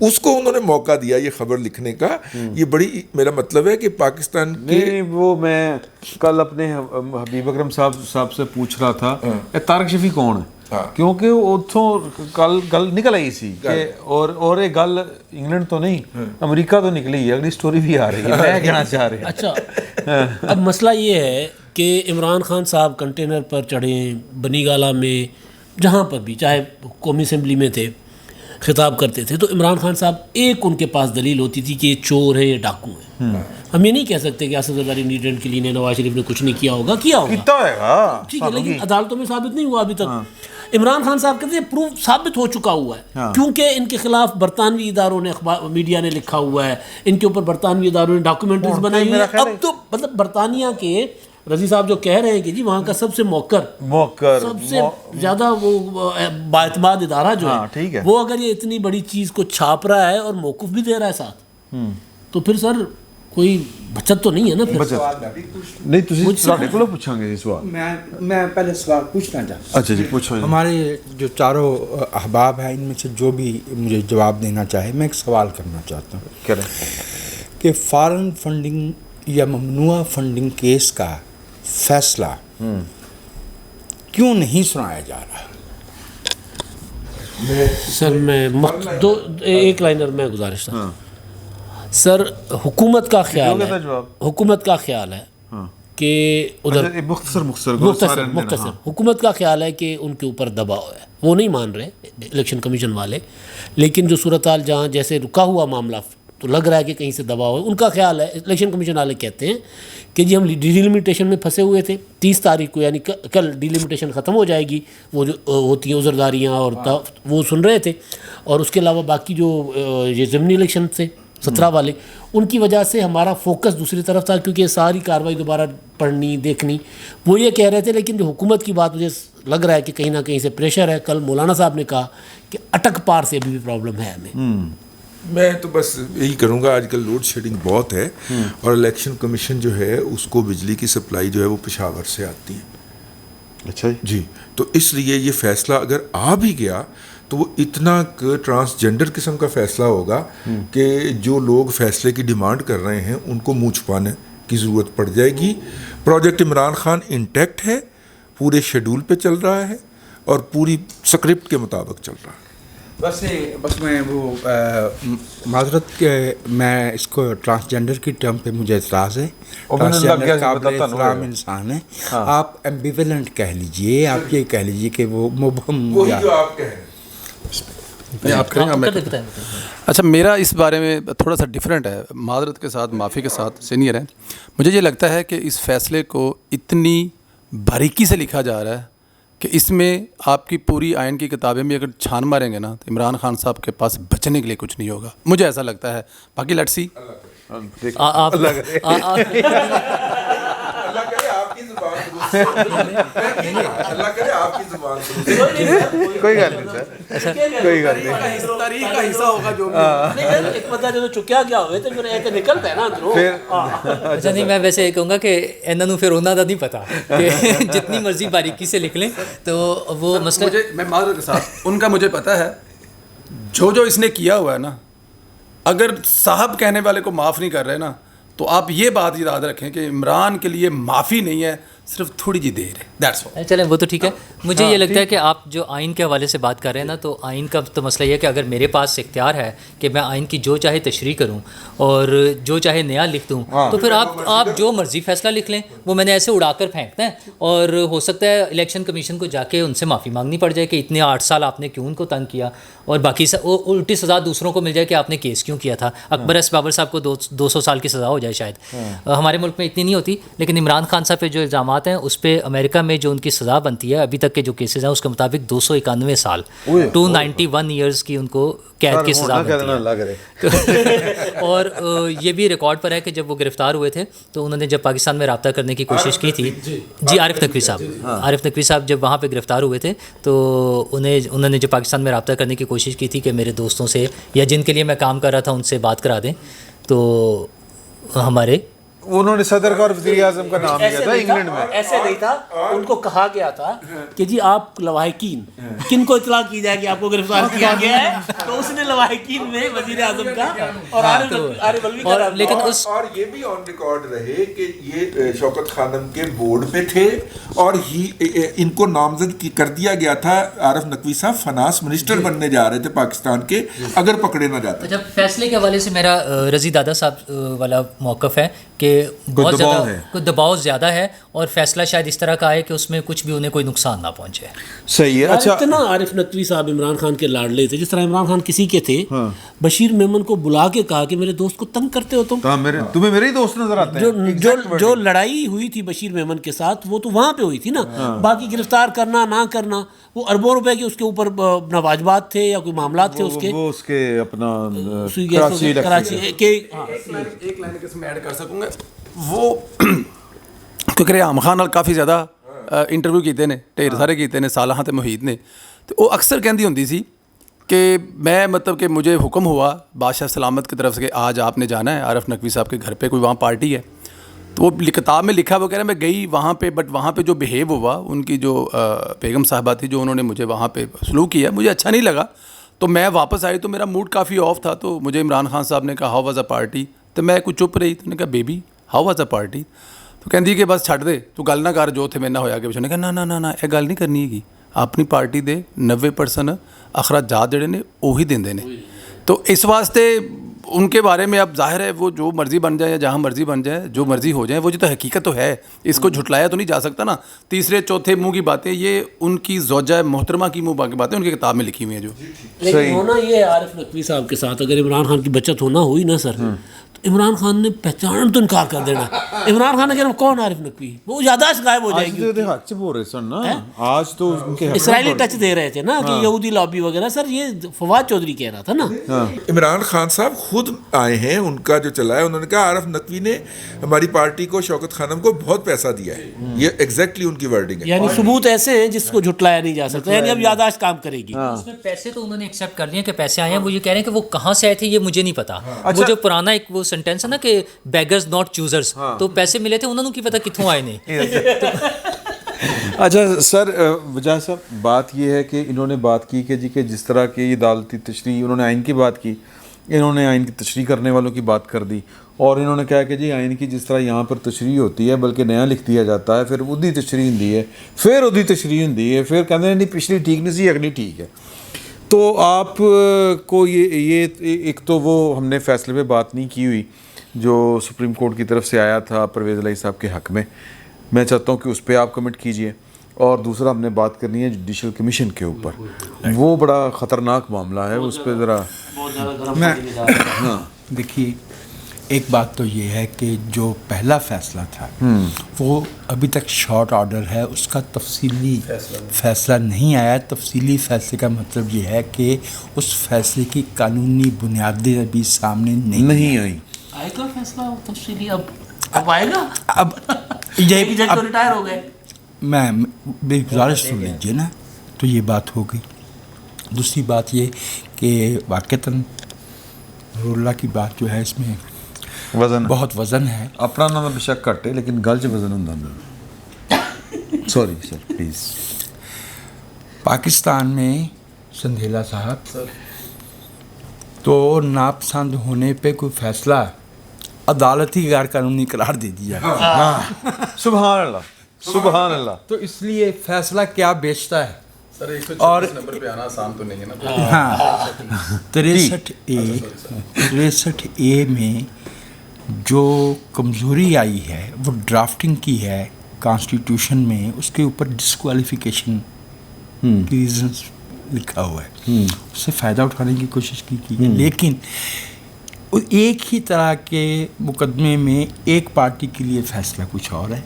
Speaker 4: اس کو انہوں نے موقع دیا یہ خبر لکھنے کا. یہ بڑی, میرا مطلب ہے کہ پاکستان
Speaker 5: نہیں, وہ میں کل اپنے حبیب اکرم صاحب سے پوچھ رہا تھا طارق شفیع کون ہے, کیونکہ اتوں گل نکل آئی سی کہ اور یہ گل انگلینڈ تو نہیں امریکہ تو نکلی ہے, اگلی سٹوری بھی آ رہی ہے, میں کہنا چاہ رہا.
Speaker 3: اچھا, اب مسئلہ یہ ہے کہ عمران خان صاحب کنٹینر پر چڑھیں, بنی گالہ میں, جہاں پر بھی, چاہے قومی اسمبلی میں تھے, خطاب کرتے تھے, تو عمران خان صاحب ایک ان کے پاس دلیل ہوتی تھی کہ یہ چور ہے, یہ ڈاکو ہیں. ہم یہ نہیں کہہ سکتے کہ آصف زرداری نیوزیلینڈ کے لیے نواز شریف نے کچھ نہیں کیا ہوگا, کیا ہوگا ٹھیک ہے, لیکن عدالتوں میں ثابت نہیں ہوا ابھی تک. عمران خان صاحب کہتے ہیں پروف ثابت ہو چکا ہوا ہے, کیونکہ ان کے خلاف برطانوی اداروں نے, میڈیا نے لکھا ہوا ہے, ان کے اوپر برطانوی اداروں نے ڈاکومنٹریز بنائی ہوئی ہیں. اب تو مطلب برطانیہ کے رضی صاحب جو کہہ رہے ہیں کہ جی وہاں کا سب سے موقر سب سے زیادہ وہ باعتماد ادارہ جو ہے, وہ اگر یہ اتنی بڑی چیز کو چھاپ رہا ہے اور موقف بھی دے رہا ہے ساتھ, تو پھر سر کوئی بچت تو نہیں ہے نا.
Speaker 5: نہیں تو پوچھیں گے سوال,
Speaker 6: میں پہلے سوال پوچھنا چاہتا ہوں.
Speaker 5: اچھا جی پوچھو.
Speaker 6: ہمارے جو چاروں احباب ہیں ان میں سے جو بھی مجھے جواب دینا چاہے, میں ایک سوال کرنا چاہتا ہوں.
Speaker 5: کریں
Speaker 6: کہ فارن فنڈنگ یا ممنوع فنڈنگ کیس کا فیصلہ کیوں نہیں سنایا جا رہا؟
Speaker 3: سر میں ایک لائنر میں گزارش تھا سر. حکومت کا خیال ہے کہ ادھر مختصر حکومت کا خیال ہے کہ ان کے اوپر دباؤ ہے, وہ نہیں مان رہے الیکشن کمیشن والے, لیکن جو صورتحال جہاں جیسے رکا ہوا معاملہ تو لگ رہا ہے کہ کہیں سے دباؤ ہے. ان کا خیال ہے, الیکشن کمیشن والے کہتے ہیں کہ جی ہم ڈیلیمیٹیشن میں پھنسے ہوئے تھے, 30 تاریخ کو یعنی کل ڈیلیمیٹیشن ختم ہو جائے گی, وہ جو ہوتی ہیں عذرداریاں اور وہ سن رہے تھے, اور اس کے علاوہ باقی جو یہ ضمنی الیکشن تھے 17 والے, ان کی وجہ سے ہمارا فوکس دوسری طرف تھا, کیونکہ ساری کارروائی دوبارہ پڑھنی دیکھنی, وہ یہ کہہ رہے تھے. لیکن جو حکومت کی بات مجھے لگ رہا ہے کہ کہیں نہ کہیں سے پریشر ہے. کل مولانا صاحب نے کہا کہ اٹک پار سے ابھی بھی پرابلم ہے ہمیں.
Speaker 4: میں تو بس یہی کروں گا, آج کل لوڈ شیڈنگ بہت ہے, اور الیکشن کمیشن جو ہے اس کو بجلی کی سپلائی جو ہے وہ پشاور سے آتی ہے.
Speaker 5: اچھا
Speaker 4: جی, تو اس لیے یہ فیصلہ اگر آ بھی گیا تو وہ اتنا ٹرانسجنڈر قسم کا فیصلہ ہوگا کہ جو لوگ فیصلے کی ڈیمانڈ کر رہے ہیں ان کو منہ چھپانے کی ضرورت پڑ جائے گی. پروجیکٹ عمران خان انٹیکٹ ہے, پورے شیڈول پہ چل رہا ہے اور پوری سکرپٹ کے مطابق چل رہا ہے.
Speaker 6: بس میں وہ معذرت کہ میں اس کو ٹرانسجنڈر کی ٹرم پہ مجھے اعتراض ہے. ٹرانسجنڈر قابل احترام انسان ہے, آپ ایمبیولنٹ کہہ لیجئے, آپ یہ کہہ لیجئے کہ وہ مبہم,
Speaker 4: وہی جو آپ کہہ رہے ہیں.
Speaker 8: اچھا, میرا اس بارے میں تھوڑا سا ڈیفرنٹ ہے, معذرت کے ساتھ, معافی کے ساتھ, سینئر ہے. مجھے یہ لگتا ہے کہ اس فیصلے کو اتنی باریکی سے لکھا جا رہا ہے کہ اس میں آپ کی پوری آئین کی کتابیں بھی اگر چھان ماریں گے نا تو عمران خان صاحب کے پاس بچنے کے لیے کچھ نہیں ہوگا, مجھے ایسا لگتا ہے. باقی لیٹس سی.
Speaker 5: کوئی گل نہیں سر, کوئی گل نہیں,
Speaker 8: تاریخ کا حصہ ہوگا جو
Speaker 3: ایک پتہ جب چکیا گیا ہوئے تو پھر ایک نکلتا ہے نا اندروں.
Speaker 7: اچھا نہیں, میں ویسے یہ کہوں گا کہ انہوں نے پھر انہوں کا نہیں پتا کہ جتنی مرضی باریکی سے لکھ لیں تو وہ مسئلہ.
Speaker 8: میں معذرت کے ساتھ, ان کا مجھے پتا ہے جو اس نے کیا ہوا ہے نا, اگر صاحب کہنے والے کو معاف نہیں کر رہے نا, تو آپ یہ بات یاد رکھیں کہ عمران کے لیے معافی نہیں ہے, صرف تھوڑی جی دیر ہے, دیٹس آل.
Speaker 7: چلیں وہ تو ٹھیک ہے. مجھے یہ لگتا ہے کہ آپ جو آئین کے حوالے سے بات کر رہے ہیں نا, تو آئین کا تو مسئلہ یہ ہے کہ اگر میرے پاس اختیار ہے کہ میں آئین کی جو چاہے تشریح کروں اور جو چاہے نیا لکھ دوں, تو پھر آپ جو مرضی فیصلہ لکھ لیں, وہ میں نے ایسے اڑا کر پھینکنا ہے, اور ہو سکتا ہے الیکشن کمیشن کو جا کے ان سے معافی مانگنی پڑ جائے کہ اتنے 8 سال آپ نے کیوں ان کو تنگ کیا, اور باقی الٹی سزا دوسروں کو مل جائے کہ آپ نے کیس کیوں کیا تھا. اکبر ایس بابر صاحب کو 200 سال کی سزا ہو جائے شاید. ہمارے ملک میں اتنی نہیں ہوتی, لیکن عمران خان صاحب پہ جو الزامات ہیں اس پہ امریکہ میں جو ان کی سزا بنتی ہے ابھی تک کے جو کیسز ہیں اس کے مطابق 291 سال 291 ایئرس کی ان کو قید کی سزا بنتی ہے. اور یہ بھی ریکارڈ پر ہے کہ جب وہ گرفتار ہوئے تھے تو انہوں نے جب پاکستان میں رابطہ کرنے کی کوشش کی تھی, جی عارف نقوی صاحب جب وہاں پہ گرفتار ہوئے تھے تو انہوں نے جب پاکستان میں رابطہ کرنے کی کوشش کی تھی کہ میرے دوستوں سے یا جن کے لیے میں کام کر رہا تھا ان سے بات کرا دیں, تو ہمارے
Speaker 5: انہوں نے صدر کا اور وزیر اعظم کا نام لیا تھا انگلینڈ میں.
Speaker 3: ایسے نہیں تھا, ان کو کہا گیا تھا کہ جی آپ لواحقین کن کو اطلاع کی جائے کہ آپ کو گرفتار کیا گیا ہے, تو اس نے لواحقین میں وزیر اعظم کا اور عارف علوی کا,
Speaker 7: لیکن اس
Speaker 4: اور یہ بھی آن ریکارڈ رہے کہ یہ شوکت خانم کے بورڈ پہ تھے اور ان کو نامزد کر دیا گیا تھا. عارف نقوی صاحب فنانس منسٹر بننے جا رہے تھے پاکستان کے اگر پکڑے نہ جاتے.
Speaker 7: جب فیصلے کے حوالے سے میرا رضی دادا صاحب والا موقف ہے کہ بہت زیادہ کوئی دباؤ زیادہ ہے, اور فیصلہ شاید اس طرح کا آئے کہ اس میں کچھ بھی انہیں کوئی نقصان نہ پہنچے.
Speaker 5: صحیح ہے. اچھا
Speaker 3: اتنا عارف نقوی صاحب عمران خان کے لاڈلے تھے, جس طرح عمران خان کسی کے تھے, بشیر میمن کو بلا کے کہا کہ میرے دوست کو تنگ کرتے ہو
Speaker 5: تمہیں میرے ہی دوست نظر آتے ہیں.
Speaker 3: جو لڑائی ہوئی تھی بشیر میمن کے ساتھ وہ تو وہاں پہ ہوئی تھی نا, باقی گرفتار کرنا نہ کرنا وہ اربوں روپے کے اس کے اوپر واجبات تھے یا کوئی معاملات تھے اس کے
Speaker 5: اپنا
Speaker 3: کراچی کے.
Speaker 8: ایک لائن کے اس میں ایڈ کر سکوں گا, وہ کیونکہ عام خان نال کافی زیادہ انٹرویو کیتے نے, ਢੇਰ سارے کیتے نے صالحاں تے محیط نے, تو وہ اکثر کہندی ہوندی سی کہ میں مطلب کہ مجھے حکم ہوا بادشاہ سلامت کی طرف سے کہ آج آپ نے جانا ہے عارف نقوی صاحب کے گھر پہ, کوئی وہاں پارٹی ہے. تو وہ کتاب میں لکھا, وہ کہہ رہے ہیں میں گئی وہاں پہ, بٹ وہاں پہ جو بیہیو ہوا ان کی جو بیگم صاحبہ تھی جو انہوں نے مجھے وہاں پہ سلوک کیا مجھے اچھا نہیں لگا. تو میں واپس آئی تو میرا موڈ کافی آف تھا, تو مجھے عمران خان صاحب نے کہا ہاؤ واز اے پارٹی, تو میں کچھ چپ رہی. تو نے کہا baby how was a party, تو کہندی کہ بس چھڈ دے تو گل نہ کر جو تھے میں نہ ہویا کہ پچھوں نے کہا نہ یہ گل نہیں کرنی ہے, اپنی پارٹی دے 90% اخراجات جڑے نے وہی دیندے نے. تو اس واسطے ان کے بارے میں اب ظاہر ہے وہ جو مرضی بن جائے یا جہاں مرضی بن جائے جو مرضی ہو جائے, وہ جو تو حقیقت تو ہے, اس کو جھٹلایا تو نہیں جا سکتا نا. تیسرے چوتھے منہ کی باتیں یہ ان کی زوجہ محترمہ کی منہ کی باتیں ان کی کتاب میں لکھی ہوئی ہیں. جو
Speaker 3: لیکن ہونا یہ عارف نقوی صاحب کے ساتھ اگر عمران خان کی بچت ہونا ہوئی نا سر, تو عمران خان نے پہچان تو انکار کر دینا. عمران خان نے کہنا کون عارف نقوی, وہ یاداشت غائب ہو جائے گی.
Speaker 5: آج تو
Speaker 3: اسرائیلی ٹچ دے رہے تھے نا کہ یہودی لابی وغیرہ, سر یہ فواد چودھری کہہ رہا تھا نا.
Speaker 4: عمران خان صاحب خود آئے ہیں, ان کا جو چلا ہے, انہوں نے کہا عارف نقوی نے ہماری پارٹی کو شوکت خانم کو بہت پیسہ دیا ہے. یہ ایگزیکٹلی ان کی ورڈنگ ہے.
Speaker 3: یعنی ثبوت ایسے ہیں جس کو جھٹلایا نہیں جا سکتا, یعنی اب یاداشت کام کرے گی.
Speaker 7: اس میں پیسے تو انہوں نے ایکسیپٹ کر لیا کہ پیسے آئے ہیں, وہ یہ کہہ رہے ہیں کہ وہ کہاں سے آئے تھے یہ مجھے نہیں پتا. وہ جو پرانا ایک وہ سینٹینس ہے نا کہ بیگرز ناٹ چوزرز, تو پیسے ملے تھے انہوں نے کی پتا کتوں آئے نے.
Speaker 5: اچھا سر وجاہ صاحب, بات یہ ہے کہ انہوں نے بات کی کہ جی کہ جس طرح کی عدالتی تشریح, انہوں نے آئین کی بات کی, انہوں نے آئین کی تشریح کرنے والوں کی بات کر دی, اور انہوں نے کہا کہ جی آئین کی جس طرح یہاں پر تشریح ہوتی ہے بلکہ نیا لکھ دیا جاتا ہے, پھر ادھی تشریح ہوندی ہے, پھر ادھی تشریح ہوندی ہے, پھر کہتے ہیں نہیں پچھلی ٹھیک نہیں سی اگلی ٹھیک ہے. تو آپ کو یہ ایک تو وہ ہم نے فیصلے پہ بات نہیں کی ہوئی جو سپریم کورٹ کی طرف سے آیا تھا پرویز الہی صاحب کے حق میں چاہتا ہوں کہ اس پہ آپ کمنٹ کیجئے. اور دوسرا ہم نے بات کرنی ہے جوڈیشل کمیشن کے اوپر, وہ بڑا خطرناک معاملہ ہے, اس پہ ذرا
Speaker 6: دیکھیے ایک بات تو یہ ہے کہ جو پہلا فیصلہ تھا وہ ابھی تک شارٹ آرڈر ہے, اس کا تفصیلی فیصلہ نہیں آیا. تفصیلی فیصلے کا مطلب یہ ہے کہ اس فیصلے کی قانونی بنیادیں ابھی سامنے نہیں آئی.
Speaker 3: آئے گا فیصلہ تفصیلی, اب آئے گا. اب یہی جج تو ریٹائر ہو گئے.
Speaker 6: میں میری گزارش سن لیجیے نا, تو یہ بات ہو گئی. دوسری بات یہ کہ واقعتاً اللہ کی بات جو ہے اس میں
Speaker 5: وزن
Speaker 6: بہت وزن ہے.
Speaker 5: اپنا نام بے شک گھٹ ہے لیکن گل 'چ وزن ہوندا. Sorry sir please.
Speaker 6: پاکستان میں سندھیلا صاحب تو ناپسند ہونے پہ کوئی فیصلہ عدالتی غیر قانونی قرار دے دیا.
Speaker 5: سبحان اللہ سبحان اللہ.
Speaker 6: تو اس لیے فیصلہ کیا بیچتا ہے.
Speaker 8: سر 136 نمبر پہ آنا آسان تو نہیں ہے نا.
Speaker 6: ہاں 63A میں جو کمزوری آئی ہے وہ ڈرافٹنگ کی ہے کانسٹیٹیوشن میں. اس کے اوپر ڈسکوالیفیکیشن کی ریزنس لکھا ہوا ہے. اس سے فائدہ اٹھانے کی کوشش کی ہے. لیکن ایک ہی طرح کے مقدمے میں ایک پارٹی کے لیے فیصلہ کچھ اور ہے,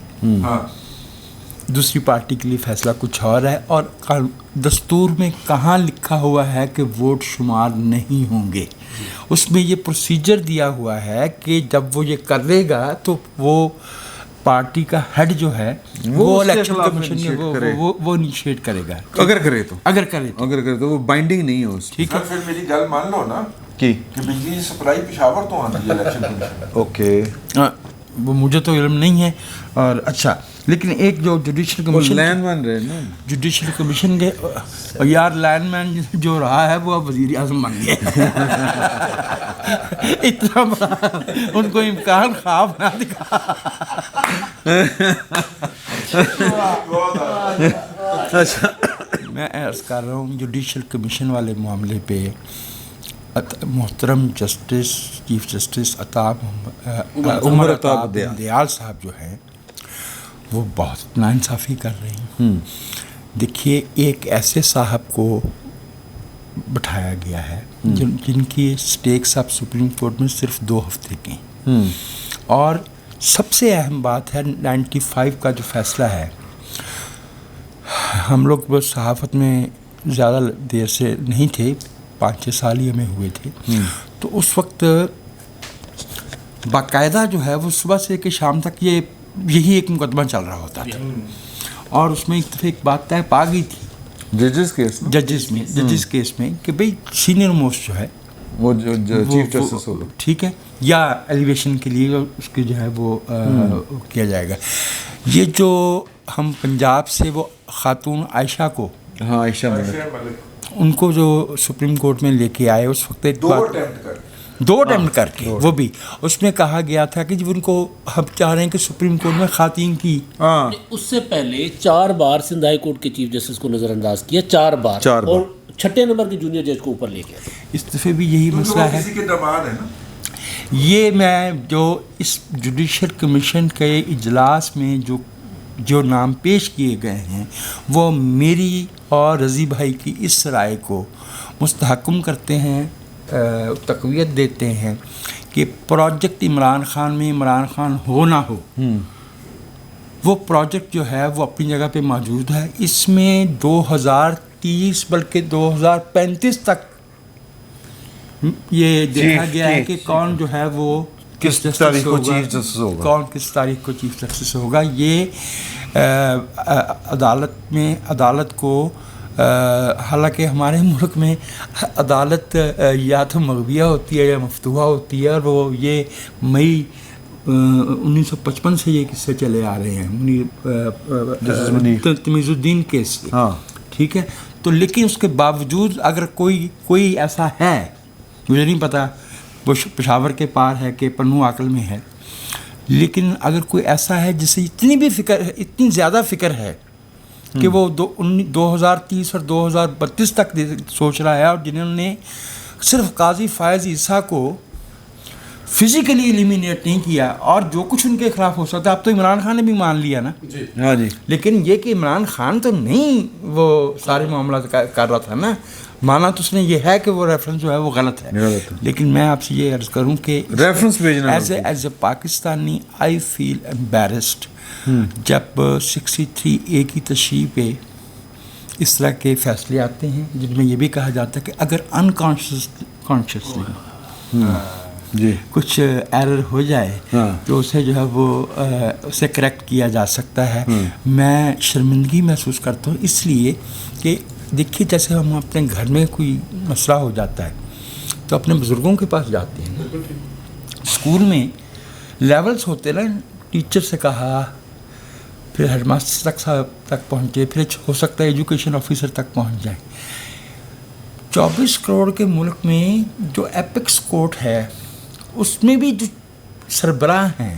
Speaker 6: دوسری پارٹی کے لیے فیصلہ کچھ اور ہے. اور دستور میں کہاں لکھا ہوا ہے کہ ووٹ شمار نہیں ہوں گے؟ اس میں یہ پروسیجر دیا ہوا ہے کہ جب وہ یہ کر لے گا تو وہ پارٹی کا ہیڈ جو ہے وہ الیکشن کمیشن وہ انیشیٹ کرے گا.
Speaker 5: اگر کرے تو وہ بائنڈنگ نہیں ہے اس.
Speaker 4: ٹھیک ہے, پھر میری گل مان لو نا کہ بجلی سپلائی پشاور تو آتی ہے الیکشن کمیشن.
Speaker 5: اوکے,
Speaker 6: وہ مجھے تو علم نہیں ہے. اور اچھا لیکن ایک جو جوڈیشل کمیشن
Speaker 5: لینڈ مین رہے نا,
Speaker 6: جوڈیشل کمیشن کے یار لینڈ مین جو رہا ہے وہ اب وزیر اعظم بن گیا. اتنا بڑا ان کو امکان خواب نہ دکھا. میں عرض کر رہا ہوں جوڈیشل کمیشن والے معاملے پہ محترم justice chief justice Umar Ata Dayal صاحب جو ہیں وہ بہت ناانصافی کر رہے ہیں. دیکھیے ایک ایسے صاحب کو بٹھایا گیا ہے جن کی سٹیکس اب سپریم کورٹ میں صرف 2 ہفتے کی, اور سب سے اہم بات ہے 95 کا جو فیصلہ ہے. ہم لوگ وہ صحافت میں زیادہ دیر سے نہیں تھے, 5-6 سال ہی ہمیں ہوئے تھے. تو اس وقت باقاعدہ جو ہے وہ صبح سے کہ شام تک یہی ایک مقدمہ چل رہا ہوتا تھا, اور اس میں ایک بات طے پا گئی تھی ججز کیس میں کہ بھئی سینئر موسٹ جو ہے
Speaker 5: وہ چیف جسٹس ہوگا,
Speaker 6: ٹھیک ہے, یا ایلیویشن کے لیے اس کے جو ہے وہ کیا جائے گا. یہ جو ہم پنجاب سے وہ خاتون عائشہ کو,
Speaker 5: عائشہ
Speaker 6: ان کو جو سپریم کورٹ میں لے کے آئے اس وقت ایک بات 2 اٹیمپٹ کر کے, وہ بھی اس میں کہا گیا تھا کہ جب ان کو ہم چاہ رہے ہیں کہ سپریم کورٹ میں خواتین کی,
Speaker 3: اس سے پہلے 4 بار سندھ ہائی کورٹ کے چیف جسٹس کو نظر انداز کیا, 4 بار, اور 6 نمبر کے جونیئر جج کو اوپر لے گیا.
Speaker 6: اس دفعہ بھی یہی مسئلہ ہے. یہ میں جو اس جوڈیشل کمیشن کے اجلاس میں جو نام پیش کیے گئے ہیں وہ میری اور رضی بھائی کی اس رائے کو مستحکم کرتے ہیں, تقویت دیتے ہیں کہ پروجیکٹ عمران خان میں عمران خان ہو نہ ہو, وہ پروجیکٹ جو ہے وہ اپنی جگہ پہ موجود ہے. اس میں 2030 بلکہ 2035 تک یہ دیکھا گیا ہے کہ کون جو ہے وہ
Speaker 5: کس تاریخ کو چیف جسٹس ہوگا,
Speaker 6: کون کس تاریخ کو چیف جسٹس ہوگا. یہ عدالت کو حالانکہ ہمارے ملک میں عدالت یا تو مغویہ ہوتی ہے یا مفتوحہ ہوتی ہے, اور وہ یہ مئی 1955 سے یہ قصے چلے آ رہے ہیں تمیز الدین کیس سے, ٹھیک ہے. تو لیکن اس کے باوجود اگر کوئی ایسا ہے, مجھے نہیں پتا وہ پشاور کے پار ہے کہ پنو عقل میں ہے, لیکن اگر کوئی ایسا ہے جسے اتنی زیادہ فکر ہے کہ وہ 2030 اور 2032 تک سوچ رہا ہے, اور جنہوں نے صرف قاضی فائز عیسیٰ کو فزیکلی ایلیمینیٹ نہیں کیا, اور جو کچھ ان کے خلاف ہو سکتا ہے. اب تو عمران خان نے بھی مان لیا نا, جی, لیکن یہ کہ عمران خان تو نہیں وہ سارے معاملات کر رہا تھا نا, مانا تو اس نے یہ ہے کہ وہ ریفرنس جو ہے وہ غلط ہے. لیکن میں آپ سے یہ عرض کروں کہ
Speaker 5: ریفرنس بھیجنا
Speaker 6: ایز اے پاکستانی آئی فیل ایمبیرسڈ جب 63A کی تشریح پہ اس طرح کے فیصلے آتے ہیں جن میں یہ بھی کہا جاتا ہے کہ اگر انکانشیسلی
Speaker 5: جی
Speaker 6: کچھ ایرر ہو جائے تو اسے جو ہے وہ اسے کریکٹ کیا جا سکتا ہے. میں شرمندگی محسوس کرتا ہوں اس لیے کہ دیکھیے جیسے ہم اپنے گھر میں کوئی مسئلہ ہو جاتا ہے تو اپنے بزرگوں کے پاس جاتے ہیں. اسکول میں لیولز ہوتے نا, ٹیچر سے کہا, پھر ہیڈ ماسٹر تک پہنچے, پھر ہو سکتا ہے ایجوکیشن آفیسر تک پہنچ جائیں. 24 کروڑ کے ملک میں جو ایپکس کورٹ ہے اس میں بھی جو سربراہ ہیں,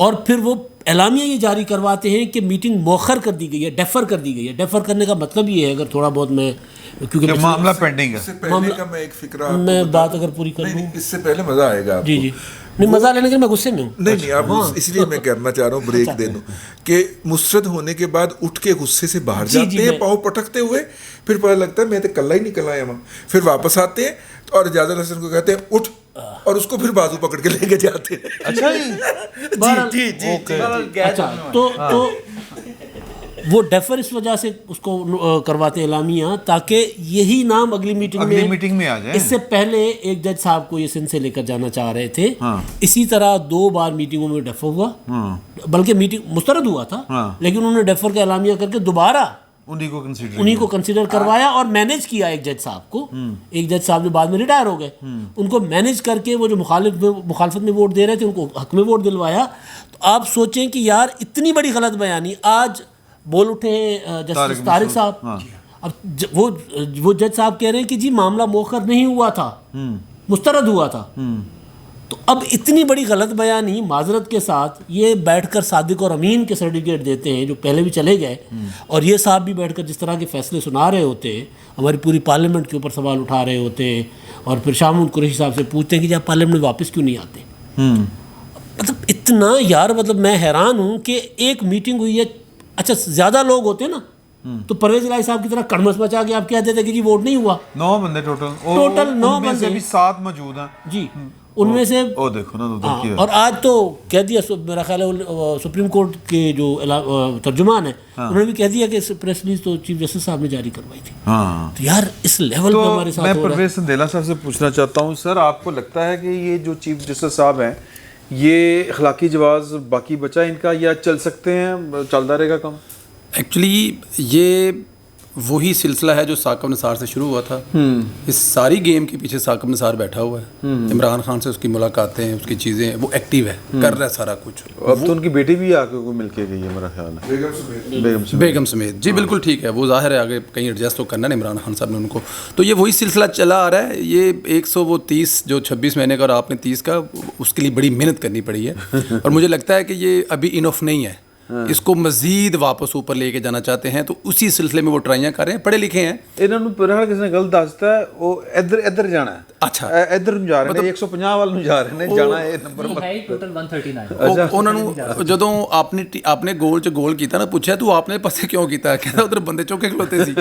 Speaker 3: اور پھر وہ اعلامیہ یہ جاری کرواتے ہیں کہ میٹنگ مؤخر کر دی گئی ہے، ڈیفر کر دی گئی ہے. ڈیفر کرنے کا مطلب یہ ہے، اگر تھوڑا بہت میں کیونکہ
Speaker 5: معاملہ پینڈنگ
Speaker 4: اس
Speaker 5: ہے.
Speaker 4: سے پہلے کا میں ایک فکرہ آپ کو
Speaker 3: میں
Speaker 4: بتا-
Speaker 3: بات اگر پوری کر
Speaker 4: نہیں،
Speaker 3: لوں.
Speaker 4: نہیں، اس سے پہلے مزہ آئے گا آپ
Speaker 3: جی
Speaker 4: کو.
Speaker 3: جی نہیں، مزہ لینے کے میں غصے میں ہوں.
Speaker 4: نہیں اب اس لیے میں کرنا چاہ رہا ہوں بریک دے دوں کہ مسترد ہونے کے بعد اٹھ کے غصے سے باہر جاتے ہیں پاؤں پٹکتے ہوئے، پھر پتہ لگتا ہے میں تو کل ہی نکل آیا ہوں، پھر واپس آتے ہیں اور اجازت حسن کو کہتے ہیں اٹھ، اور اس کو پھر بازو پکڑ کے لے کے جاتے ہیں.
Speaker 5: اچھا
Speaker 4: جی جی جی.
Speaker 3: اچھا تو وہ ڈیفر اس وجہ سے اس کو کرواتے ہیں اعلامیہ، تاکہ یہی نام اگلی میٹنگ میں
Speaker 5: آ جائے.
Speaker 3: اس سے پہلے ایک جج صاحب کو یہ سندھ سے لے کر جانا چاہ رہے تھے. اسی طرح 2 بار میٹنگوں میں ڈیفر ہوا، بلکہ میٹنگ مسترد ہوا تھا، لیکن انہوں نے ڈیفر کا اعلامیہ کر کے دوبارہ انہی کو کنسیڈر کروایا اور مینیج کیا. ایک جج صاحب کو، ایک جج صاحب جو بعد میں ریٹائر ہو گئے، ان کو مینیج کر کے وہ جو مخالفت میں ووٹ دے رہے تھے ان کو حق میں ووٹ دلوایا. تو آپ سوچیں کہ یار اتنی بڑی غلط بیانی. آج بول اٹھے ہیں جسٹس طارق صاحب. اب وہ جج صاحب کہہ رہے ہیں کہ جی معاملہ مؤخر نہیں ہوا تھا، مسترد ہوا تھا. تو اب اتنی بڑی غلط بیانی معذرت کے ساتھ یہ بیٹھ کر صادق اور امین کے سرٹیفکیٹ دیتے ہیں جو پہلے بھی چلے گئے، اور یہ صاحب بھی بیٹھ کر جس طرح کے فیصلے سنا رہے ہوتے ہیں، ہماری پوری پارلیمنٹ کے اوپر سوال اٹھا رہے ہوتے ہیں، اور پھر شامون قریشی صاحب سے پوچھتے ہیں کہ جب پارلیمنٹ میں واپس کیوں نہیں آتے. مطلب اتنا یار، مطلب میں حیران ہوں کہ ایک میٹنگ ہوئی ہے. اچھا زیادہ لوگ ہوتے نا تو پرویز الہی صاحب کی طرح کڑمس بچا کے آپ کہتے تھے کہ جی ووٹ نہیں ہوا.
Speaker 5: 9 بندے ٹوٹل
Speaker 3: 9 بندے
Speaker 5: بھی 7 موجود ہیں
Speaker 3: جی، ان میں سے
Speaker 5: دیکھو نا.
Speaker 3: اور آج تو کہہ دیا میرا خیال ہے سپریم کورٹ کے جو ترجمان ہیں انہوں نے بھی کہہ دیا کہ پریس ریلیز تو چیف جسٹس صاحب نے جاری کروائی تھی. تو یار اس لیول پہ ہمارے ساتھ
Speaker 5: میں
Speaker 3: ہو رہا ہے.
Speaker 5: پرویز سندیلا صاحب سے پوچھنا چاہتا ہوں سر، آپ کو لگتا ہے کہ یہ جو چیف جسٹس صاحب ہیں یہ اخلاقی جواز باقی بچا ان کا، یا چل سکتے ہیں، چلتا رہے گا کام؟
Speaker 8: ایکچولی یہ وہی سلسلہ ہے جو ثاقب نثار سے شروع ہوا تھا. اس ساری گیم کے پیچھے ثاقب نثار بیٹھا ہوا ہے. عمران خان سے اس کی ملاقاتیں ہیں، اس کی چیزیں، وہ ایکٹیو ہے، کر رہا ہے سارا کچھ.
Speaker 5: اب تو ان کی بیٹی بھی آ کے مل کے گئی ہے میرا خیال ہے،
Speaker 8: بیگم سمیت. جی بالکل ٹھیک ہے، وہ ظاہر ہے آگے کہیں ایڈجسٹ تو کرنا ہے عمران خان صاحب نے ان کو. تو یہ وہی سلسلہ چلا آ رہا ہے. یہ 130 جو 26 مہینے کا اور آپ نے 30 کا، اس کے لیے بڑی محنت کرنی پڑی ہے. اور مجھے لگتا ہے کہ یہ ابھی انف نہیں ہے، اس کو مزید واپس اوپر لے کے جانا چاہتے ہیں. تو اسی سلسلے میں وہ ٹرائیاں کر رہے ہیں. پڑھے لکھے ہیں.
Speaker 5: انہوں نے پہلے کسی نے غلط دستا ہے وہ ادھر جانا ہے.
Speaker 8: اچھا
Speaker 5: ادھر نوں جا رہے ہیں، 150 وال نوں جا رہے ہیں، جانا ہے نمبر
Speaker 7: ہے ٹوٹل 139.
Speaker 8: انہوں نے جدوں آپ نے گول چ گول کیتا نا، پوچھا تو آپ نے پسے کیوں کیتا؟ کہتا ادھر بندے چوکے کھلوتے سی.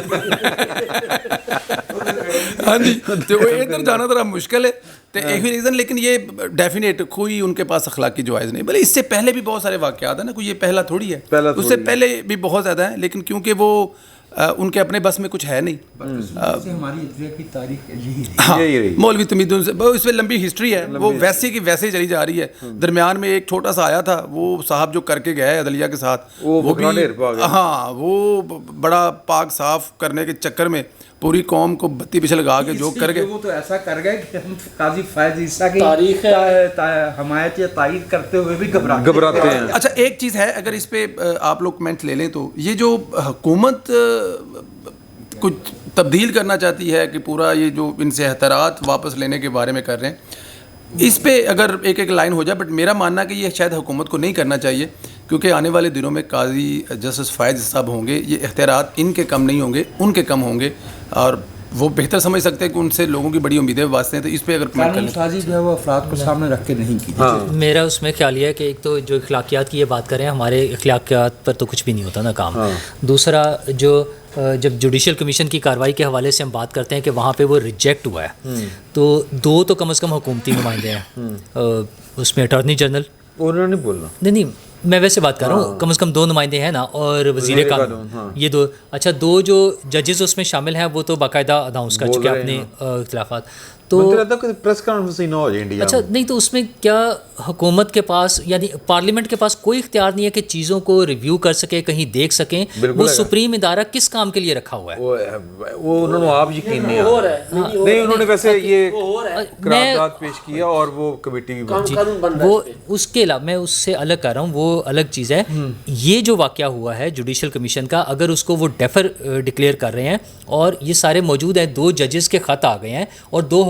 Speaker 8: ہاں جی، تو ادھر جانا ذرا مشکل ہے. تو یہی ریزن. لیکن یہ ڈیفینیٹ کوئی ان کے پاس اخلاقی جوائز نہیں. بھلے اس سے پہلے بھی بہت سارے واقعات ہیں نا، کوئی یہ پہلا تھوڑی ہے، اس سے پہلے بھی بہت زیادہ ہیں. لیکن کیونکہ وہ ان کے اپنے بس میں کچھ ہے نہیں.
Speaker 6: ہماری ادویہ کی تاریخ یہی رہی.
Speaker 8: مولوی تمید سے اس میں لمبی ہسٹری ہے، وہ ویسے کی ویسے چلی جا رہی ہے. درمیان میں ایک چھوٹا سا آیا تھا، وہ صاحب جو کر کے گئے عدلیہ کے ساتھ، وہ بھی ہاں وہ بڑا پاک صاف کرنے کے چکر میں پوری قوم کو بتی پیچھے لگا کے جو کر گئے.
Speaker 6: وہ تو ایسا کر گئے کہ ہم قاضی فائز عیسیٰ کی
Speaker 3: تاریخ
Speaker 6: حمایت یا تائید کرتے ہوئے بھی
Speaker 5: گھبراتے ہیں.
Speaker 8: اچھا ایک چیز ہے، اگر اس پہ آپ لوگ کمنٹ لے لیں تو یہ جو حکومت کچھ تبدیل کرنا چاہتی ہے کہ پورا یہ جو ان سے احترات واپس لینے کے بارے میں کر رہے ہیں، اس پہ اگر ایک لائن ہو جائے. بٹ میرا ماننا کہ یہ شاید حکومت کو نہیں کرنا چاہیے، کیونکہ آنے والے دنوں میں قاضی جسٹس فائز صاحب ہوں گے، یہ اختیارات ان کے کم نہیں ہوں گے، ان کے کم ہوں گے، اور وہ بہتر سمجھ سکتے ہیں کہ ان سے لوگوں کی بڑی امیدیں واسطے ہیں. تو اس پہ اگر کمنٹ کر لیں.
Speaker 6: سازی جو ہے وہ افراد کو سامنے رکھ کے نہیں کی.
Speaker 7: میرا اس میں خیال یہ ہے کہ ایک تو جو اخلاقیات کی یہ بات کریں، ہمارے اخلاقیات پر تو کچھ بھی نہیں ہوتا نا کام. دوسرا جو جب جوڈیشل کمیشن کی کارروائی کے حوالے سے ہم بات کرتے ہیں کہ وہاں پہ وہ ریجیکٹ ہوا ہے، تو 2 تو کم از کم حکومتی نمائندے ہیں اس میں. اٹارنی جنرل
Speaker 5: انہوں نے بولنا
Speaker 7: نہیں، میں ویسے بات کر رہا ہوں، کم از کم 2 نمائندے ہیں نا، اور وزیر قانون، یہ 2. اچھا 2 جو ججز اس میں شامل ہیں وہ تو باقاعدہ اناؤنس کر چکے ہیں اپنے اختلافات. تو
Speaker 5: پریس کانفرنس ہی نہ ہو جائے انڈیا.
Speaker 7: اچھا نہیں، تو اس میں کیا حکومت کے پاس یعنی پارلیمنٹ کے پاس کوئی اختیار نہیں ہے کہ چیزوں کو ریویو کر سکے، کہیں دیکھ سکیں؟ وہ سپریم ادارہ کس کام کے لیے رکھا ہوا ہے؟
Speaker 5: وہ انہوں نے آپ یقین نہیں نہیں، انہوں نے ویسے یہ قرارداد پیش کیا اور وہ کمیٹی بھی بنی.
Speaker 7: وہ اس کے علاوہ میں اس سے الگ کر رہا ہوں، وہ الگ چیز ہے. یہ جو واقعہ ہوا ہے جوڈیشل کمیشن کا، اگر اس کو وہ ڈیفر ڈکلیئر کر رہے ہیں اور یہ سارے موجود ہیں، 2 ججز کے خط آ گئے ہیں اور 2